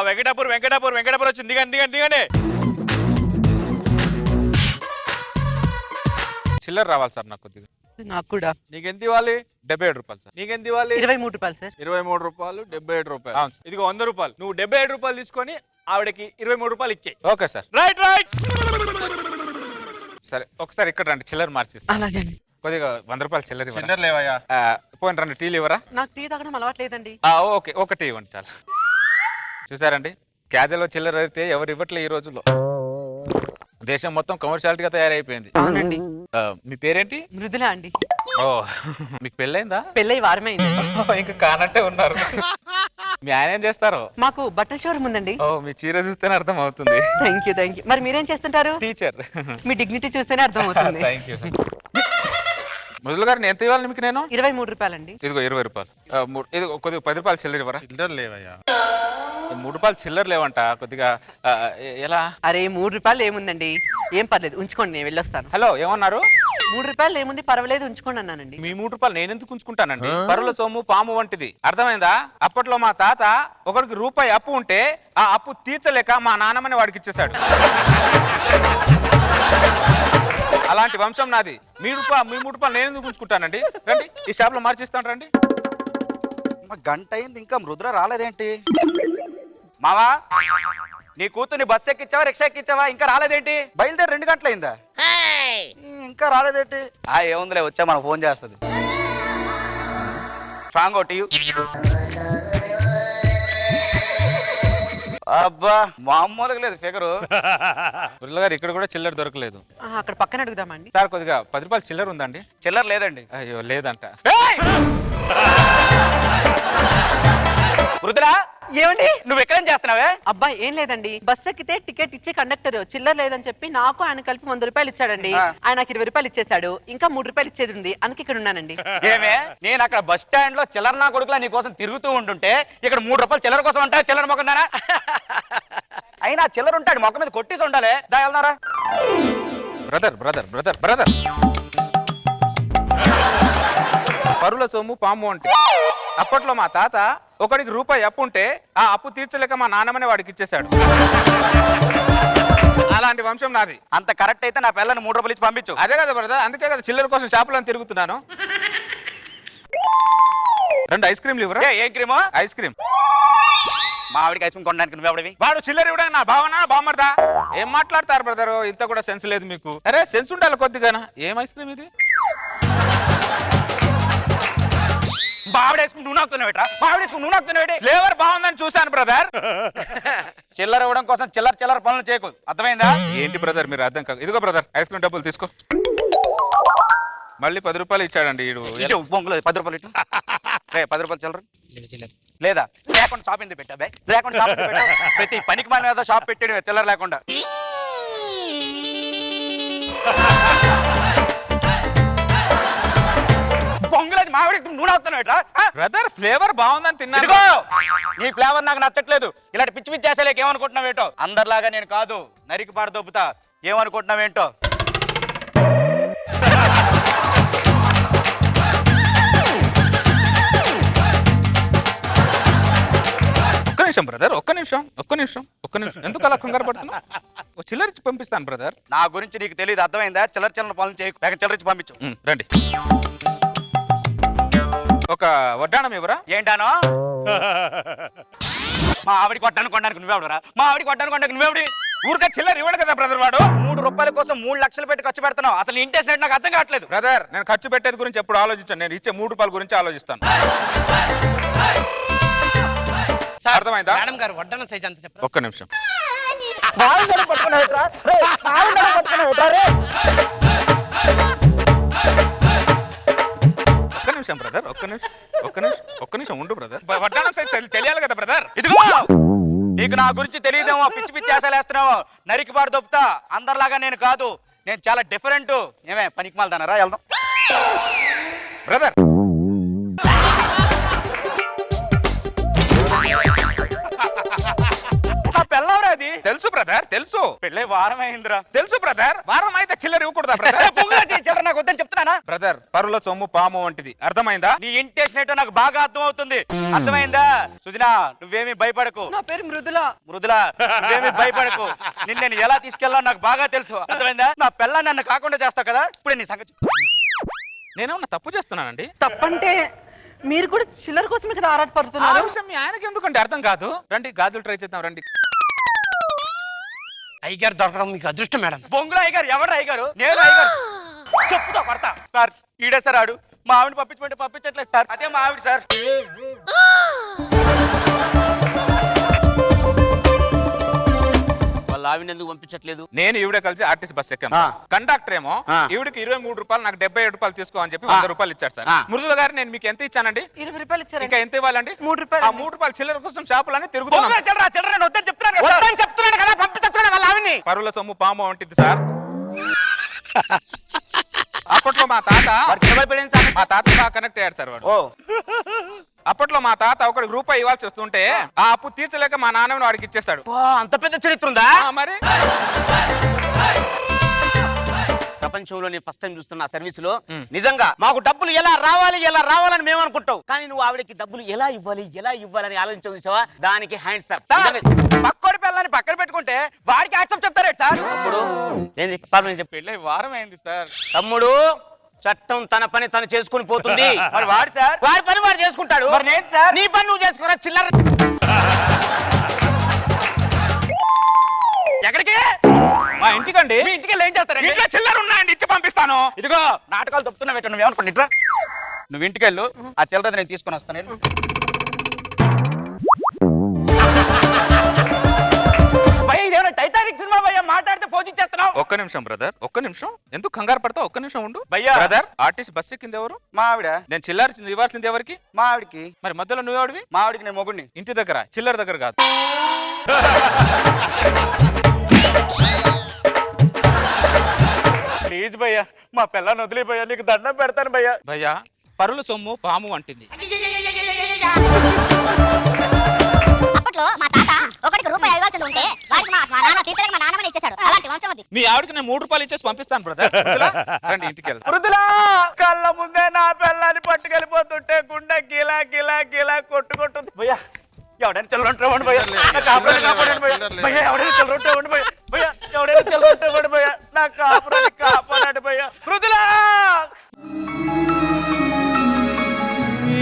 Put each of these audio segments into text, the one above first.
వెంకటాపూర్ వచ్చింది. దిగండి. చిల్లర రావాలి సార్ నాకు కొద్దిగా. నాకు కూడా. నీకెంత ఇవ్వాలి? 77 రూపాయలు సార్. నీకెంత ఇవ్వాలి? 23 రూపాయలు సార్. 23 రూపాయలు, 77 రూపాయలు. అవును, ఇదిగో 100 రూపాయలు. నువ్వు 77 రూపాయలు తీసుకొని ఆవిడకి 23 రూపాయలు ఇచ్చేయి. Okay sir. రైట్. సరే, ఒకసారి ఇక్కడ రండి, చిల్లర మార్చిస్తాను. అలాగే. కొద్దిగా 100 రూపాయలు చిల్లర చిల్లర లేవయ్యా. పోయిన రండి, టీలు ఇవ్వరా? నాకు టీ తాగడం అలవాట్లేదండి. ఓకే, ఒకటి ఇవ్వండి చాలు. చూసారండి, క్యాజువల్ చిల్లర అయితే ఎవరు ఇవ్వట్లే ఈ రోజుల్లో. దేశం మొత్తం కమర్షియాలిటీగా తయారైపోయింది. అవునండి. మీ పేరేంటి? మృదుల అండి. ఓ, మీకు పెళ్ళైందా? పెళ్ళై వారమే అయిందండి. ఇంకా కానంటే ఉన్నారు. మీ ఆయన ఏం చేస్తారు? మాకు బట్టల షోరూమ్ ఉందండి. ఓ, మీ చీర చూస్తేనే అర్థం అవుతుంది. Thank you. మరి మీరేం చేస్తుంటారు? టీచర్. మీ డిగ్నిటీ చూస్తేనే అర్థం అవుతుంది. Thank you. మొదలు గారిని ఎంత ఇవ్వాలి మీకు నేను? 23 రూపాయలండి. ఇదిగో 20 రూపాయలు. ఇది కొద్దిగా 10 రూపాయలు చిల్లర ఇవ్వరా? చిల్లర లేవయ్యా. 3 రూపాయలు చిల్లర లేవంట. కొద్దిగా ఎలా? అరే 3 రూపాయలు ఏముందండి, ఏం పర్లేదు, ఉంచుకోండి, నేను వెళ్ళొస్తాను. హలో, ఏమన్నారు? 3 రూపాయలు ఏముంది, పర్వాలేదు, ఉంచుకోండి అన్నానండి. మీ 3 రూపాయలు నేను ఎందుకు ఉంచుకుంటానండి? పరుల సొమ్ము పాము వంటిది, అర్థమైందా? అప్పట్లో మా తాత ఒకరికి రూపాయి అప్పు ఉంటే ఆ అప్పు తీర్చలేక మా నాన్నమని వాడికి ఇచ్చేశాడు. అలాంటి వంశం నాది. మీ 3 రూపాయలు నేను ఎందుకు ఉంచుకుంటానండి? రండి, ఈ షాప్ లో మార్చిస్తాను, రండి. గంట అయింది, ఇంకా మృదుల రాలేదేంటి? మావా, నీ కూతుర్ని బస్సు ఎక్కించావా, రిక్షా ఎక్కించావా? ఇంకా రాలేదేంటి? బయలుదేరి 2 గంటలు అయిందా? ఇంకా రాలేదేంటి? ఏముందిలే, వచ్చా మనం ఫోన్ చేస్తుంది. స్ట్రాంగ్ ఒకటి. అబ్బా, మామూలుగా లేదు ఫిగరు. గారు ఇక్కడ కూడా చిల్లర దొరకలేదు. అక్కడ పక్కన అడుగుదామండి. సార్, కొద్దిగా 10 రూపాయలు చిల్లర ఉందండి? చిల్లర లేదండి. అయ్యో, లేదంట. మృదులా, ఏమండి నువ్వు ఎక్కడేం చేస్తున్నావే? అబ్బాయి ఏం లేదండి, బస్ ఎక్కితే టికెట్ ఇచ్చే కండక్టర్ చిల్లర లేదని చెప్పి నాకు ఆయన కలిపి 100 రూపాయలు ఇచ్చాడండి. ఆయన నాకు 20 రూపాయలు ఇచ్చేసాడు, ఇంకా 3 రూపాయలు ఇచ్చేది ఉంది, అందుకే ఇక్కడ ఉన్నానండి. ఏమే, నేను అక్కడ బస్ స్టాండ్ లో చిల్లర నా కొడుకులా నీ కోసం తిరుగుతూ ఉంటుంటే ఇక్కడ 3 రూపాయలు చిల్లర కోసం ఉంటా? చిల్లర మొక్కదానా? అయినా చిల్లర ఉంటాడు, మొక్క మీద కొట్టేసి ఉండాలి. దా వెళ్దారా. బ్రదర్ పరుల సొమ్ము పాము అంటే అప్పట్లో మా తాత ఒకడికి రూపాయి అప్పు ఉంటే ఆ అప్పు తీర్చలేక మా నాన్నమని వాడికి ఇచ్చేశాడు. అలాంటి వంశం నాది. అంత కరెక్ట్ అయితే నా పిల్లని 3 రూపాయలు ఇచ్చి పంపించు. అదే కదా బ్రదర్, అందుకే కదా చిల్లర కోసం షాపులో తిరుగుతున్నాను. 2 ఐస్ క్రీమ్లు ఇవ్వరా? ఏం క్రీమో? Ice cream. మా ఆవిడికి ఐస్ క్రీమ్ కొనడానికి నువ్వెవడివి? వాడు చిల్లర ఇవ్వడానికి నా భావన బామ్మర్దా? ఏం మాట్లాడతారు బ్రదర్, ఇంత కూడా సెన్స్ లేదు మీకు. అరే సెన్స్ ఉండాలి కొద్దిగానా. ఏం ఐస్ క్రీమ్ ఇది? బావిడేసుకుని నువ్వు నాకుతున్నావేట్రా? బావిడేసుకుని నువ్వు నాకుతున్నావేటి? ఫ్లేవర్ బాగుందని చూశాను బ్రదర్. చిల్లర ఇవ్వడం కోసం చిల్లర పనులు చేయకు, అర్థమైందా? ఏంటి బ్రదర్ మీరు అర్థం కాదు. ఇదిగో బ్రదర్, ఐస్ క్రీమ్ డబ్బులు తీసుకో. మళ్ళీ 10 రూపాయలు ఇచ్చాడండి వీడు. బొంగులో 10 రూపాయలు ఇటు. 10 రూపాయలు చిల్లర లేదా? లేకుండా షాప్ ఎందుకు పెట్టావే? లేకుండా షాప్ ఎందుకు పెట్టావు? ప్రతి పనికి మన ఏదో షాప్ పెట్టాడు చిల్లర లేకుండా. బొంగులేదు మావిడి నువ్వు అవుతున్నావుట్రా? బ్రదర్ ఫ్లేవర్ బాగుందని తిన్నా. నీ ఫ్లేవర్ నాకు నచ్చట్లేదు. ఇలాంటి పిచ్చి పిచ్చి చేసేలేక ఏమనుకుంటున్నావేంటో? అందరిలాగా నేను కాదు, నరికి పాడు దొబ్బుతా. ఏమనుకుంటున్నావేంటో? ఒక్క నిమిషం బ్రదర్, ఒక్క నిమిషం. ఎందుకు అలా కంగారు పడుతున్నా? చిల్లర ఇచ్చి పంపిస్తాను బ్రదర్. నా గురించి నీకు తెలియదు, అర్థమైందా? చిల్లర పనులు చేయకు, చిల్లర ఇచ్చి పంపించు. రండి. ఒక వడ్డాణం ఎవరా? ఏంటానో? మా ఆవిడికి వడ్డాను కొనడానికి నువ్వెవడరా? మా ఆవిడికి వడ్డాను కొనడానికి నువ్వెవడి? ఊరికే చిల్లర ఇవ్వడు కదా బ్రదర్ వాడు. 3 రూపాయల కోసం 3 లక్షలు పెట్టి ఖర్చు పెడుతున్నావు. అసలు ఇంట్రెస్ట్ నాకు అర్థం కావట్లేదు. బ్రదర్, నేను ఖర్చు పెట్టేది గురించి ఎప్పుడు ఆలోచించాను, నేను ఇచ్చే 3 రూపాయల గురించి ఆలోచిస్తాను. అర్థమైందా? మేడం గారు వడ్డానం సైజ్ అంత చెప్పండి. ఒక్క నిమిషం. బ్రదర్, ఒక్క నిమిషం ఉండు బ్రదర్. వడ్డానం సైజ్ తెలియాలి కదా బ్రదర్. ఇదిగో, నీకు నా గురించి తెలియదేమో, పిచ్చి పిచ్చి చేసేస్తున్నావు, నరికి పాడు దొప్పుతా. అందరిలాగా నేను కాదు, నేను చాలా డిఫరెంట్. ఏమే పనికి మాలదానరా? వెళ్దాం బ్రదర్. నా పెళ్ళవరా అది? ఇది తెలుసు బ్రదర్, తెలుసు. పెళ్ళై వారం అయిందిరా. తెలుసు బ్రదర్, వారం అయితే చిల్లర ఇవ్వకూడదా బ్రదర్? చిల్లర నాకు వద్దని చెప్తున్నానా బ్రదర్, పరుల సొమ్ము పాము వంటిది, అర్థమైందా? నీ ఇంటేషన్ నాకు బాగా అర్థం అవుతుంది. అర్థమైందా సుజనా? నువ్వేమీ భయపడకు. నా పేరు మృదుల. మృదుల, నువ్వేమీ భయపడకు. నిన్ను నేను ఎలా తీసుకెళ్ళాలో నాకు బాగా తెలుసు. అర్థమైందా? నా పిల్ల నన్ను కాకుండా చేస్తావు కదా, ఇప్పుడే నీ సంగతి. నేనేమన్నా తప్పు చేస్తున్నానండి? తప్పంటే మీరు కూడా చిల్లర కోసం ఇక్కడ ఆ ఆరాటపడుతున్నారు. విషయం మీ ఆయనకి ఎందుకంటే అర్థం కాదు. రండి గాజులు ట్రై చేద్దాం రండి. అయ్యగారు దొరకడం మీకు అదృష్టం మేడం. బొంగుల అయ్యగారు ఎవరు? అయ్యగారు నేను అయ్యగారు చెప్పుతా పడతా. సార్ ఈడే సార్ ఆడు. మా ఆవిడ పంపించమంటే పంపించట్లేదు సార్. అదే మా ఆవిడ సార్. వాళ్ళ ఆవిడ ఎందుకు పంపించట్లేదు? నేను ఈవిడ కలిసి ఆర్టీసీ బస్ ఎక్కాను. ఆ. కండక్టర్ ఏమో ఆ. ఈవిడికి 23 రూపాయలు, నాకు 77 రూపాయలు తీసుకో అని చెప్పి 100 రూపాయలు ఇచ్చారు సార్. ఆ. మృదుల గారు, నేను మీకు ఎంత ఇచ్చానండి? 20 రూపాయలు ఇంకా ఇచ్చారండి. ఎంత ఇవ్వాలండి? 3 రూపాయలు. ఆ 3 రూపాయలు చిల్లర కోసం షాపులన్నీ తిరుగుతున్నాను. బొంగుల చిల్లర చిల్లర నేను వద్దని చెప్తున్నాను కదా సార్. వద్దని చెప్తున్నాడు కదా, పంపించచ్చు వాళ్ళ ఆవిడ్ని. పరుల సొమ్ము పాము వంటిది సార్. అప్పట్లో మా తాత బాగా కనెక్ట్ అయ్యాడు సార్ వాడు. ఓ అప్పట్లో మా తాత ఒకడికి రూపాయి ఇవ్వాల్సి వస్తుంటే ఆ అప్పు తీర్చలేక మా నాన్నని వాడికి ఇచ్చేస్తాడు. అంత పెద్ద చరిత్ర ఉందా? మరి ప్రపంచంలో నేను ఫస్ట్ టైం చూస్తున్నా సర్వీసులో. నిజంగా మాకు డబ్బులు ఎలా రావాలని మేము అనుకుంటాం, కానీ నువ్వు ఆవిడకి డబ్బులు ఎలా ఇవ్వాలని ఆలోచించావు చూసావా? దానికి హ్యాండ్స్ అప్. పక్కోడి పిల్లని పక్కన పెట్టుకుంటే వాడికి యాక్సెప్ట్ చెప్తారే సార్. తమ్ముడు ఏంది ప్రాబ్లం చెప్పి. పెళ్ళై వారం అయింది సార్. తమ్ముడు, చట్టం తన పని తను చేసుకుని పోతుంది. మరి వాడు సార్? వాడి పని వాడు చేసుకుంటాడు. మరి నేను సార్? నీ పని నువ్వు చేసుకోరా చిల్లర. ఎక్కడికి? మా ఇంటికండి. మీ ఇంటికి వెళ్ళి ఏం చేస్తారండి? ఇంట్లో చిల్లర ఉన్నాయండి, ఇచ్చి పంపిస్తాను. ఇదిగో నాటకాలు తప్పుతున్నా పెట్టు. నువ్వేమనుకోండి ఇట్రా. నువ్వు ఇంటికి వెళ్ళు, ఆ చిల్లర నేను తీసుకొని వస్తాను. భయ్యా ఇదేమైనా టైటానిక్ సినిమా భయ్యా? మాట్లాడితే ఫోన్ ఇచ్చేస్తున్నావు. ఒక్క నిమిషం బ్రదర్, ఒక్క నిమిషం. ఎందుకు కంగారు పడతావు? ఒక్క నిమిషం ఉండు భయ్యా. బ్రదర్. ఆర్టీసీ బస్ ఎక్కింది ఎవరు? మా ఆవిడ. నేను చిల్లర ఇవ్వాల్సింది ఎవరికి? మా ఆవిడకి. మరి మధ్యలో నువ్వెవడివి? మా ఆవిడకి నేను మొగుడిని. ఇంటి దగ్గర, చిల్లర దగ్గర కాదు. ప్లీజ్ భయ్యా, మా పిల్లని వదిలే భయ్యా, నీకు దండం పెడతాను భయ్యా. భయ్యా, పరుల సొమ్ము పాము వంటిది. అప్పట్లో మా తాత ఒకటికి రూపాయి ఇవ్వాల్సి ఉంటే వాడికి మా నాన్న తీర్చలేక మా నాన్నమని ఇచ్చేశాడు. అలాంటి వంశం అది. మీ ఆవిడకి నేను 3 రూపాయలు ఇచ్చేసి పంపిస్తాను బ్రదర్. రండి ఇంటికి వెళ్దాం. మృదులా, కళ్ళ ముందే నా పిల్లని పట్టుకెళ్ళిపోతుంటే గుండె గిలా గిలా గిలా కొట్టుకుంటుంది భయ్యా. ఎవడైనా చిల్లరుంటామండి భయ్యా, నా కాపురాన్ని కాపాడండి భయ్యా. భయ్యా ఎవడైనా చిల్లరుంటామండి భయ్యా. భయ్యా ఎవడైనా చిల్లరుంటామండి భయ్యా, నా కాపురాన్ని కాపాడండి భయ్యా. మృదులా,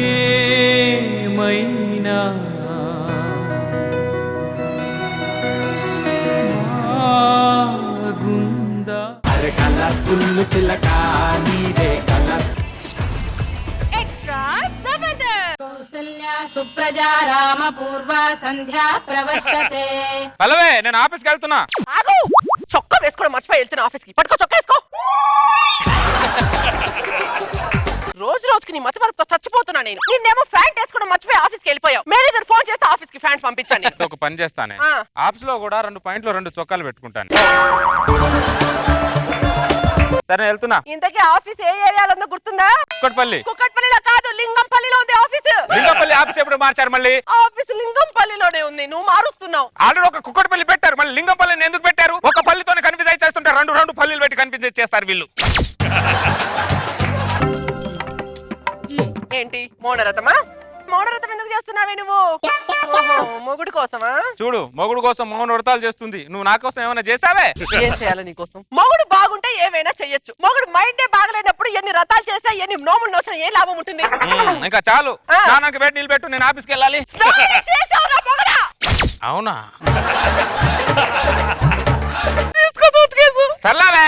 ఏమైనా బాగుందా? అరే కలర్ఫుల్ చిలక నీదే కలర్. ఎక్స్ట్రా జబర్దస్త్. కౌసల్యా సుప్రజా రామ పూర్వ సంధ్యా ప్రవర్తతే. పల్లవే, నేను ఆఫీస్కి వెళ్తున్నా. ఆగు! చొక్కా వేసుకోవడం మర్చిపోయి వెళ్తున్నా ఆఫీస్కి. పట్టుకో, చొక్కా వేసుకో. రోజుకి నీ మతి మరపుతో చచ్చిపోతున్నా నేను. నిన్నేమో ఫ్యాంట్ వేసుకోవడం మర్చిపోయి ఆఫీస్కి వెళ్ళిపోయావు. మేనేజర్ ఫోన్ చేస్తే ఆఫీస్కి ఫ్యాంట్ పంపించండి. ఒక పని చేస్తానే, ఆ. ఆఫీస్ లో కూడా 2 పాయింట్లు 2 చొక్కాలు పెట్టుకుంటాను. సరే వెళ్తున్నా. ఇంతకీ ఆఫీస్ ఏ ఏరియాలో ఉందో గుర్తుందా? కుక్కట్పల్లి. కుక్కట్పల్లిలో కాదు, లింగంపల్లిలో ఉంది ఆఫీస్. లింగంపల్లి ఆఫీస్ ఎప్పుడు మార్చారు మళ్ళీ? ఆఫీస్ లింగంపల్లిలోనే ఉంది, నువ్వు మారుస్తున్నావు. ఆల్రెడీ ఒక కుక్కట్పల్లి పెట్టారు, మళ్ళీ లింగంపల్లిని ఎందుకు పెట్టారు? ఒక పల్లితోనే కన్ఫ్యూజ్ అయి చేస్తుంటే 2 పల్లీలు పెట్టి కన్ఫ్యూజ్ చేస్తారు వీళ్ళు. ఏంటి మౌనరథమా? మౌనరథం ఎందుకు చేస్తున్నావే నువ్వు? ఓహో, మొగుడు కోసమా? చూడు, మొగుడు కోసం మౌన వ్రతాలు చేస్తుంది. నువ్వు నా కోసం ఏమైనా చేసావే? ఏం చేయాలి నీ కోసం? మొగుడు బాగుంటే ఏమైనా చెయ్యొచ్చు. మొగుడు మైండే బాగలేనప్పుడు ఎన్ని రథాలు చేసినా ఎన్ని నోములు నోసినా ఏ లాభం ఉంటుంది? ఇంకా చాలు. ఆ. స్నానానికి వేడి నీళ్ళు పెట్టు, నేను ఆఫీస్కి వెళ్ళాలి. స్నానం చేసావురా మొగుడా? అవునా? తీసుకో సూట్కేసు. సర్లావే.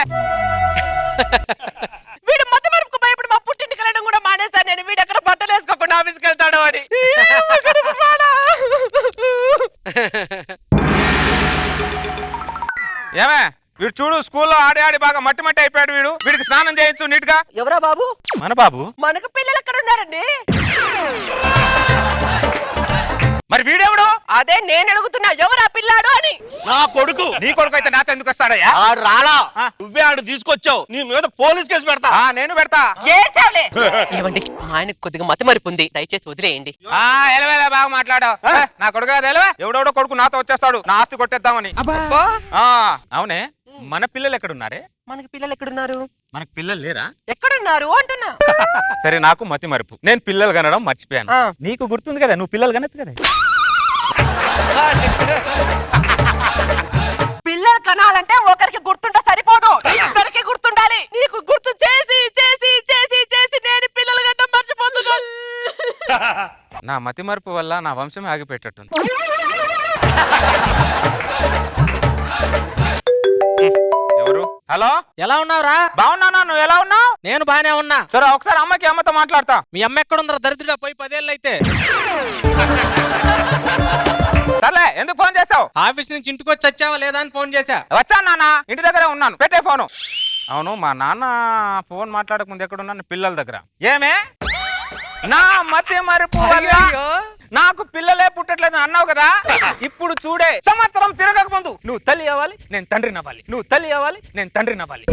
వీడు మధ్య మరపుకు భయపడి మా పుట్టింటికి వెళ్ళడం కూడా మానేశాను నేను. వీడు ఎక్కడ బట్టలు వేసుకోకుండా ఆఫీస్కి వెళ్తాడు అని. ఏమే, వీడు చూడు, స్కూల్లో ఆడి ఆడి బాగా మట్టి మట్టి అయిపోయాడు. వీడికి స్నానం చేయించు నీట్ గా. ఎవరా బాబు? మన బాబు. మనకు పిల్లలు ఎక్కడ ఉన్నారండి? మరి వీడెవడు? అదే నేను అడుగుతున్నా, ఎవరు ఆ పిల్లాడు అని. నా కొడుకు. నీ కొడుకు అయితే నాతో ఎందుకు వస్తాడయ్యా? ఆడు రాలా, ఆ. నువ్వే ఆడు తీసుకొచ్చావు. నీ మీద పోలీస్ కేసు పెడతా. నేను పెడతా. ఏమండి, మా ఆయనకు కొద్దిగా మతిమరుపు ఉంది, దయచేసి వదిలేయండి. ఎలవేలా బాగా మాట్లాడావు. నా కొడుకు కాదు, ఎలవే. ఎవడెవడో కొడుకు నాతో వచ్చేస్తాడు నా ఆస్తి కొట్టేద్దామని. అవునే, మన పిల్లలు ఎక్కడున్నారే? మనకి పిల్లలు ఎక్కడున్నారు? మనకు పిల్లలు లేరా? ఎక్కడున్నారు అంటున్నా. సరే, నాకు మతి మరుపు, నేను పిల్లలు కనడం మర్చిపోయాను. ఆ. నీకు గుర్తుంది కదా, నువ్వు పిల్లలు కనొచ్చు కదా. పిల్లలు కనాలంటే ఒకరికి గుర్తుంటే సరిపోదు, ఇద్దరికి గుర్తుండాలి. నీకు గుర్తు చేసి చేసి చేసి చేసి నేను పిల్లలు గంట మర్చిపోతున్నాను. నా మతి మరుపు వల్ల నా వంశమే ఆగిపెట్టట్టుంది. ఎవరు? హలో, ఎలా ఉన్నావురా? బాగున్నానా? నువ్వు ఎలా ఉన్నావు? నేను బానే ఉన్నా. సరే, ఒకసారి అమ్మతో మాట్లాడతా. మీ అమ్మ ఎక్కడుందరా దరిద్రుడా? పోయి 10 ఏళ్ళు అయితే. సర్లే, ఎందుకు ఫోన్ చేసావు? ఆఫీస్ నుంచి ఇంటికి వచ్చి వచ్చావా లేదా అని ఫోన్ చేశా. వచ్చాను నాన్న, ఇంటి దగ్గరే ఉన్నాను. పెట్టే ఫోను. అవును, మా నాన్న ఫోన్ మాట్లాడక ముందు ఎక్కడున్నాను? పిల్లల దగ్గర. ఏమే, నా మతి మరుపు వల్ల నాకు పిల్లలే పుట్టట్లేదు అన్నావు కదా. ఇప్పుడు చూడే, సంవత్సరం తిరగక ముందు నువ్వు తల్లి అవ్వాలి, నేను తండ్రి నవ్వాలి. నువ్వు తల్లి అవ్వాలి, నేను తండ్రి నవ్వాలి.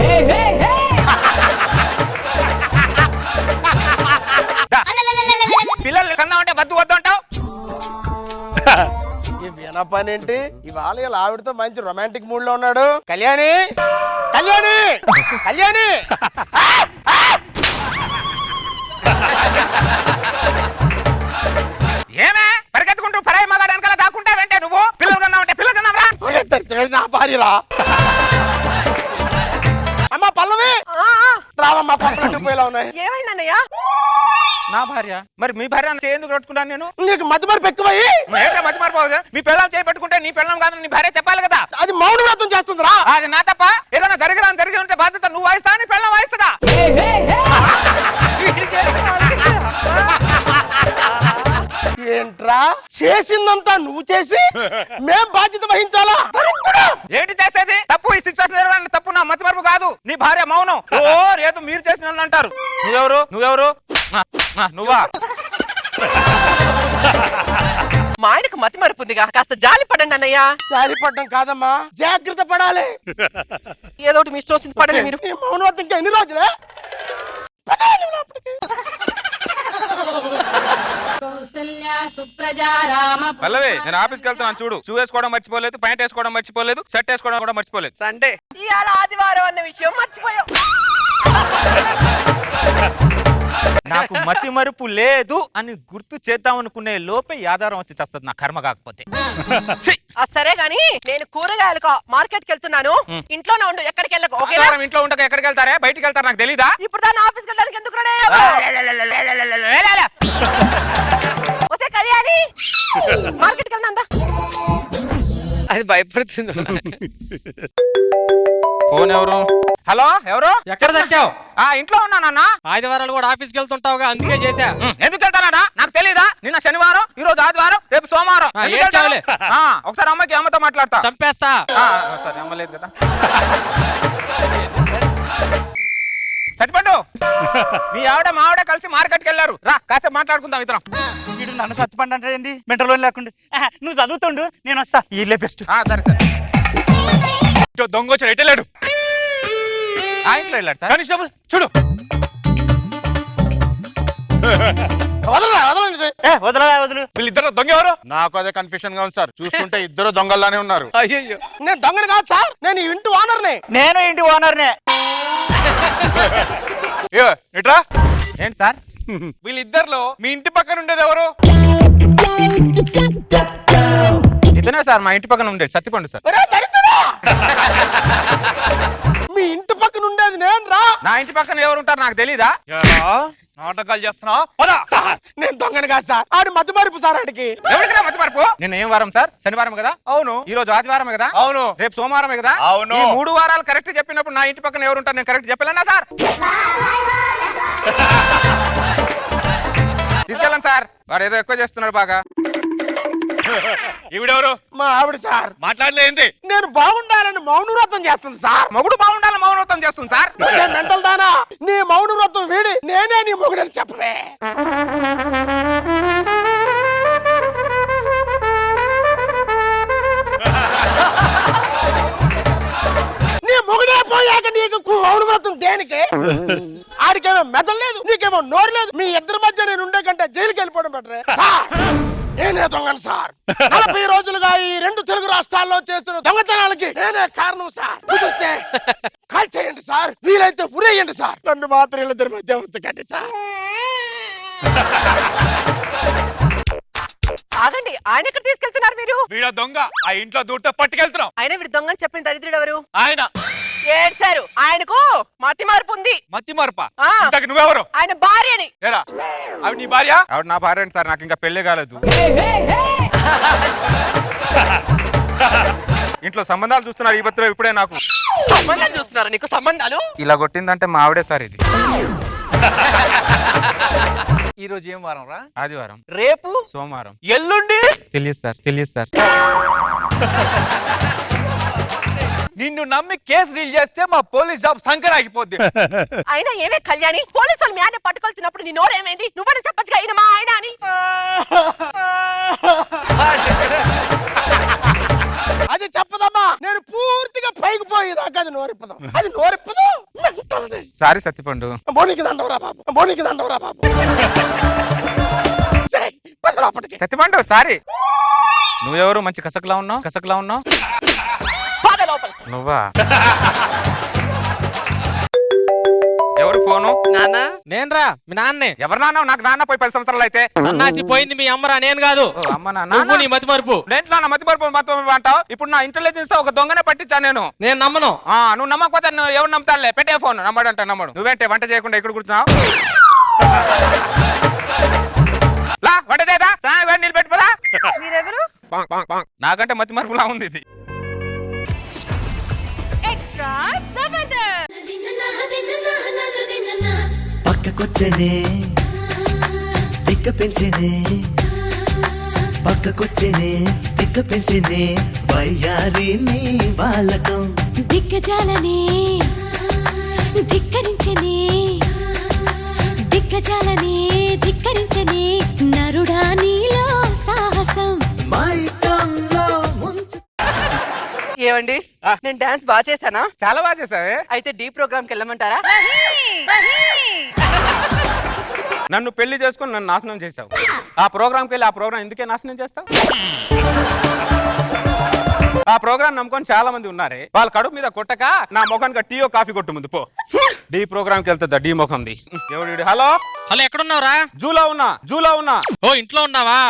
పిల్లలు కన్నా అంటే వద్దు వద్దు అంటావు. ఈ వీణ పని ఏంటి ఇవాళ ఇలా ఆవిడతో మంచి రొమాంటిక్ మూడ్ లో ఉన్నాడు. కళ్యాణి, కళ్యాణి, కళ్యాణి. ఏమే పరిగెత్తుకుంటూ పరాయి మగాడు వెనకాల దాక్కుంటావంటే నువ్వు? పిల్లలు కన్నా అంటే పిల్లలు కన్నావరా? నా భార్యరా అమ్మా పల్లవి, రావమ్మా, పక్కన పోయేలా ఉన్నాయి. ఏమైందన్నయ్యా? నా భార్య? మరి మీ భార్య ఎందుకు కట్టుకున్నాను నేను? నీకు మతి మరపు ఎక్కువయ్యి. ఏంటో మతి మరిపోదు. మీ పిల్లలు చేయి పెట్టుకుంటే నీ పిల్లలు కాదు నీ భార్య చెప్పాలి కదా. అది మౌన వ్రతం చేస్తుందిరా. అది నా తప్ప. ఏదైనా జరిగి ఉంటే బాధ్యత నువ్వు వాయిస్తా, నీ పిల్లలు వాయిస్తుందా? ఏంట్రా చేసిందంతా నువ్వు చేసి మేం బాధ్యత వహించాలా? ఏంటి చేసేది? తప్పు ఈ సిచ్యువేషన్ తప్పు నా మతి మరుపు కాదు. నీ భార్య మౌనం. ఓ రేపు మీరు చేసిన వాళ్ళు అంటారు. నువ్వెవరు? నువ్వా? మా ఆయనకు మతి మరుపు ఉందిగా, కాస్త జాలి పడండి అన్నయ్య. జాలి పడ్డం కాదమ్మా, జాగ్రత్త పడాలి. ఏదో ఒకటి మీ ఇష్టం వచ్చింది పడండి మీరు. ఈ మౌన వ్రతం ఇంకా ఎన్ని రోజులే? కౌసల్యా సుప్రజా రామ పల్లవి, నేను ఆఫీస్కి వెళ్తున్నాను చూడు. షూ వేసుకోవడం మర్చిపోలేదు, ప్యాంట్ వేసుకోవడం మర్చిపోలేదు, షర్ట్ వేసుకోవడం కూడా మర్చిపోలేదు. సండే ఇవాళ ఆదివారం అన్న విషయం మర్చిపోయాం. నాకు మతి మరుపు లేదు అని గుర్తు చేద్దాం అనుకునే లోపే ఆధారం వచ్చి చేస్తుంది నా కర్మ కాకపోతే. సరే గాని నేను కూరగాయలకు మార్కెట్ కి వెళ్తున్నాను, ఇంట్లోనే ఉండు, ఎక్కడికి వెళ్ళకు. ఓకేనా? ఇంట్లో ఉండక ఎక్కడికి వెళ్తారే? బయటికి వెళ్తారు నాకు తెలీదా? ఇప్పుడు దాన్ని ఆఫీస్కి వెళ్ళడానికి ఎందుకు వస్తే కళ్యాణి మార్కెట్కి వెళ్దా? అది భయపడుతుంది. ఫోన్ ఎవరు? హలో, ఎవరు? ఎక్కడ తెచ్చావు? ఇంట్లో ఉన్నానన్నా. ఆదివారాలు కూడా ఆఫీస్కి వెళ్తుంటావుగా, అందుకే చేశా. ఎందుకు వెళ్తానా? నాకు తెలీదా? నిన్న శనివారం, ఈ రోజు ఆదివారం, రేపు సోమవారం. ఎందుకు వెళ్తాను? ఒకసారి అమ్మతో మాట్లాడతా. చంపేస్తా. సరే, అమ్మ లేదు కదా. సత్యపండు, మీ ఆవిడ మా ఆవిడ కలిసి మార్కెట్కి వెళ్ళారు. రా కాసేపు మాట్లాడుకుందాం ఇద్దరం. వీడు నన్ను సత్తిపండి అంటే ఏంది? మెంటల్ లోన్ లేకుండా నువ్వు చదువుతుండు, నేను వస్తా. ఈలే బెస్ట్. సరే సరే. దొంగ వచ్చాడు, ఎటు వెళ్ళాడు? ఆ ఇంట్లో వెళ్ళాడు సార్. కానిస్టేబుల్ చూడు. వదలు. వీళ్ళిద్దరు దొంగ ఎవరు? నాకు అదే కన్ఫ్యూషన్ గా ఉంది సార్. చూస్తుంటే ఇద్దరు దొంగల్లానే ఉన్నారు. అయ్యో, నేను దొంగని కాదు సార్, నేను ఈ ఇంటి ఓనర్ని. నేను ఇంటి ఓనర్నే. ఎట్రా? ఏంటి సార్? వీళ్ళిద్దరిలో మీ ఇంటి పక్కన ఉండేది ఎవరు? ఇతనే సార్, మా ఇంటి పక్కన ఉండేది సత్తిపండు సార్. మీ ఇంటి పక్కన ఉండేది నేను రా. నా ఇంటి పక్కన ఎవరు ఉంటారు నాకు తెలీదా? నాటకాలు చేస్తున్నావు? నేను దొంగని కాదు సార్, ఆడు మతి మరుపు సార్. ఆడికి ఎవరికైనా మతి మరుపు? నిన్న ఏం వారం సార్? శనివారం కదా? అవును. ఈ రోజు ఆదివారం కదా? అవును. రేపు సోమవారమే కదా? అవును. ఈ 3 వారాలు కరెక్ట్ చెప్పినప్పుడు నా ఇంటి పక్కన ఎవరు ఉంటారు నేను కరెక్ట్ చెప్పలేనా సార్? తీసుకెళ్ళండి సార్. వాడు ఏదో ఎక్కువ చేస్తున్నాడు బాగా. ఈవిడెవరు? మా ఆవిడ సార్. మాట్లాడలే ఏంటి? నేను బాగుండాలని మౌన వ్రతం చేస్తుంది సార్. మొగుడు బాగుండాలని మౌనవ్రతం చేస్తుంది సార్. మెంటల్ దానా, నీ మౌన వ్రతం వీడి నేనే నీ మొగుడని చెప్పవే. దేనికి? ఆడికేమో మెదడు లేదు, నీకేమో నోరు లేదు. మీ ఇద్దరి మధ్య నేను ఉండే కంటే జైలుకి వెళ్ళిపోవడం బెటరే. నేనే దొంగను సార్. 40 రోజులుగా ఈ 2 తెలుగు రాష్ట్రాల్లో చేస్తున్న దొంగతనాలకి నేనే కారణం సార్. కుదిరితే కాల్ చేయండి సార్, వీలైతే ఉరేయండి సార్. నన్ను మాత్రం వీళ్ళిద్దరి మధ్య ఉంచకండి సార్. ఆగండి, ఆయన ఎక్కడ తీసుకెళ్తున్నారు మీరు? వీడ దొంగ ఆ ఇంట్లో దూడితో పట్టుకెళ్తున్నాం. ఆయన వీడు దొంగ అని చెప్పిన దరిద్రుడు ఎవరు? ఆయన ఏడ్చారు. ఆయనకు మతి మార్పు ఉంది. మతి మరప. ఆ. ఇంతకు నువ్వెవరు? ఆయన భార్యని. ఏరా ఆవిడ నీ భార్య? ఆవిడ నా భార్య సార్, నాకు ఇంకా పెళ్లి కాలేదు. ఇంట్లో సంబంధాలు చూస్తున్నారు ఈ బతులో ఇప్పుడే. నాకు సంబంధాలు చూస్తున్నారు? నీకు సంబంధాలు? ఇలా కొట్టిందంటే మా ఆవిడే సార్ ఇది. ఈ రోజు ఏం వారం రా? ఆదివారం. రేపు సోమవారం. ఎల్లుండి తెలియదు సార్. నిన్ను నమ్మి కేసు డీల్ చేస్తే మా పోలీస్ జాబ్ సంకరాగిపోద్ది. అయినా ఏమే కళ్యాణి, పోలీసులు మీ ఆయన పట్టుకొల్తున్నప్పుడు నీ నోరేమైంది? నువ్వని చెప్పచ్చుగా ఆయన మా ఆయన అని. అది చెప్పదమ్మా, నేను పూర్తిగా పైకి పోయేదాకా అది నోరిప్పదు. అది నోరిప్పదు. సారీ సత్తిపండు. మోనికి దండవరా బాబు, మోనికి దండవరా బాబు. సరే, పద లోపలికి. సత్తిపండు సారీ. నువ్వెవరు? మంచి కసకలా ఉన్నావు. పద లోపలికి. నువ్వా? ఎవరు ఫోను? నాన్న, నేనురా మీ నాన్నే. ఎవరు నాన్న? నాకు నాన్న పోయి 10 సంవత్సరాలు అయితే. సన్నాసి పోయింది మీ అమ్మరా, నేను కాదు. ఓ, అమ్మ నాన్న. నువ్వు నీ మతి మరుపు. దేంట్లో నా మతి మరపు అంటావు? ఇప్పుడు నా ఇంటెలిజెన్స్ తో ఒక దొంగనే పట్టించా నేను. నేను నమ్మను. నువ్వు నమ్మకపోతే ఎవరు నమ్ముతానులే. పెట్టే ఫోన్. నమ్మడు. నువ్వేంటే వంట చేయకుండా ఇక్కడ కూర్చున్నావు? లా వంట చేయదా? నీళ్ళు పెట్టుకోదా? మీరెవరు? నాకంటే మతి మరపులా ఉంది ఇది. ఎక్స్ట్రా జబర్దస్త్. పక్కకొచ్చనే దిక్క పెంచనే, పక్కకొచ్చనే దిక్క పెంచనే, వయ్యారి నీ బాలకం దిక్కజాలనే ధిక్కరించనే, దిక్కజాలనే ధిక్కరించనే, నరుడా నీలో సాహసం మైకంలో ముంచు. ఏమండి, నేను డాన్స్ బాగా చేశానా? చాలా బాగా చేసావే. అయితే డి ప్రోగ్రామ్ కి వెళ్ళమంటారా? నన్ను పెళ్లి చేసుకుని నన్ను నాశనం చేసావు. ఆ ప్రోగ్రామ్కి వెళ్ళి ఆ ప్రోగ్రామ్ ఎందుకే నాశనం చేస్తావు? ఆ ప్రోగ్రామ్ నమ్ముకొని చాలా మంది ఉన్నారే, వాళ్ళ కడుపు మీద కొట్టక నా ముఖానికి టీయో కాఫీ కొట్టు ముందు పో. డి ప్రోగ్రామ్కి వెళ్తుందా డి ముఖంది? ఎవడు? హలో హలో, ఎక్కడున్నావురా? జూలో ఉన్నా. ఓ, ఇంట్లో ఉన్నావా?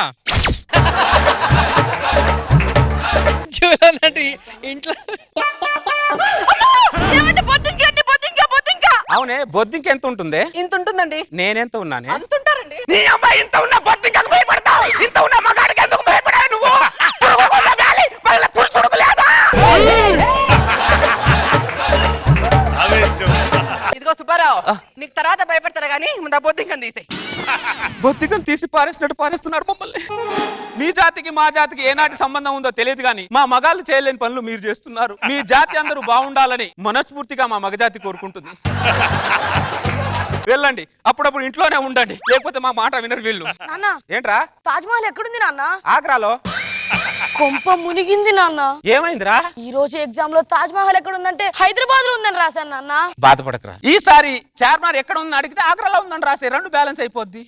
ఇంట్లో అవునే, బొద్దింక ఎంత ఉంటుంది? ఇంత ఉంటుందండి. నేనెంత ఉన్నానే? అంత ఉంటారండి. నీ అమ్మాయి ఇంత ఉన్న బొద్దింకకు భయపడతావు? ఇంత ఉన్న మగాడికి ఎందుకు భయపడావు నువ్వు? ఇదిగో సుబ్బారావు, నీకు తర్వాత భయపడతారా గానీ ముందు ఆ బొద్దింకని తీసేయ్. బొద్దికం తీసి పారేసినట్టు పారేస్తున్నారు మమ్మల్ని. మీ జాతికి మా జాతికి ఏనాటి సంబంధం ఉందో తెలియదు కానీ మా మగాళ్ళు చేయలేని పనులు మీరు చేస్తున్నారు. మీ జాతి అందరూ బాగుండాలని మనస్ఫూర్తిగా మా మగజాతి కోరుకుంటుంది. వెళ్ళండి, అప్పుడప్పుడు ఇంట్లోనే ఉండండి, లేకపోతే మా మాట వినరు వీళ్ళు. నాన్న, ఏంట్రా? తాజ్ మహల్ ఎక్కడుంది నాన్న? ఆగ్రాలో. కొంప మునిగింది నాన్న. ఏమైందిరా? ఈ రోజు ఎగ్జామ్ లో తాజ్ మహల్ ఎక్కడుందంటే హైదరాబాద్ లో ఉందని రాశాను నాన్న. బాధపడకరా, ఈసారి చార్మినార్ ఎక్కడ ఉందని అడిగితే ఆగ్రాలో ఉందని రాసే, 2 బ్యాలెన్స్ అయిపోద్ది.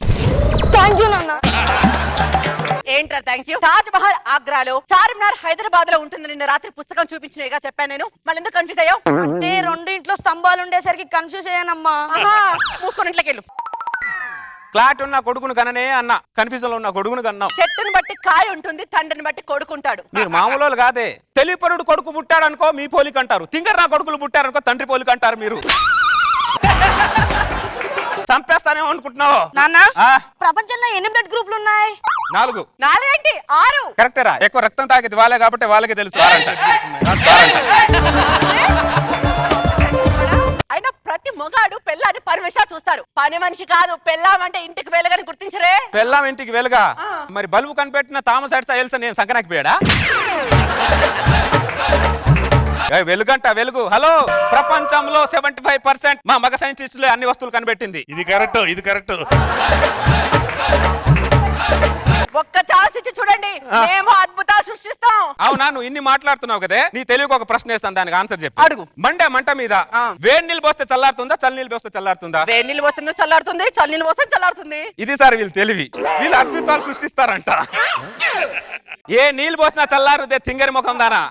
థ్యాంక్ యూ నాన్న. ఏంట్రా థ్యాంక్ యూ? తాజ్ మహల్ ఆగ్రాలో, చార్మినార్ హైదరాబాద్ లో ఉంటుంది. నిన్న రాత్రి పుస్తకం చూపించినగా చెప్పాను నేను. మళ్ళీ ఎందుకు కన్ఫ్యూజ్ అయ్యావు? అంటే 2 ఇంట్లో స్తంభాలు ఉండేసరికి కన్ఫ్యూజ్ అయ్యానమ్మా. మూసుకొని ఇంట్లోకి వెళ్ళు. క్లాట్ ఉన్న కొడుకును కననే అన్న, కన్ఫ్యూజన్ లో ఉన్న కొడుకును కన్నాం. చెట్టుని బట్టి కాయ ఉంటుంది, తండ్రిని బట్టి కొడుకుంటాడు. మీరు మామూలు కాదే. తెలియపరుడు కొడుకు పుట్టాడనుకో మీ పోలిక అంటారు, తింగర్ నా కొడుకులు పుట్టారనుకో తండ్రి పోలిక అంటారు. మీరు చంపేస్తానేమో అనుకుంటున్నావు నాన్న. ప్రపంచంలో ఎన్ని బ్లడ్ గ్రూపులు ఉన్నాయి? 4. 4 ఏంటి 6? కరెక్టరా? ఎక్కువ రక్తం తాగేది వాళ్ళే కాబట్టి వాళ్ళకే తెలుసు. అయినా ప్రతి మొగాడు పెళ్ళాన్ని పరమేశా చూస్తారు. పని మనిషి కాదు. పెళ్ళామంటే ఇంటికి వెలుగని గుర్తించరే. పెళ్ళాం ఇంటికి వెలుగా? మరి బల్బు కనిపెట్టిన థామస్ ఎడిసన్ ఎల్సన్ నేను సంకనాకి పోయాడా? వెలుగంట వెలుగు. హలో, ప్రపంచంలో 75% మా మగ సైంటిస్టులే అన్ని వస్తువులు కనిపెట్టింది. ఇది కరెక్ట్. ఒక్క ఛాన్స్ ఇచ్చి చూడండి, మేము అద్భుతాలు సృష్టిస్తాం. అవునా, నువ్వు ఇన్ని మాట్లాడుతున్నావు కదే, నీ తెలివికి ఒక ప్రశ్న వేస్తాను, దానికి ఆన్సర్ చెప్పు. అడుగు. మంట మీద వేడి నీళ్ళు పోస్తే చల్లారుతుందా, చల్ల నీళ్ళు పోస్తే చల్లారుతుందా? వేడి నీళ్ళు పోస్తుంది చల్లారుతుంది, చల్ల నీళ్ళు పోస్తే చల్లారుతుంది. ఇది సార్ వీళ్ళు తెలివి, వీళ్ళు అద్భుతాలు సృష్టిస్తారంట. ఏ నీళ్ళు పోసినా చల్లారుదే తింగరి ముఖం దానా.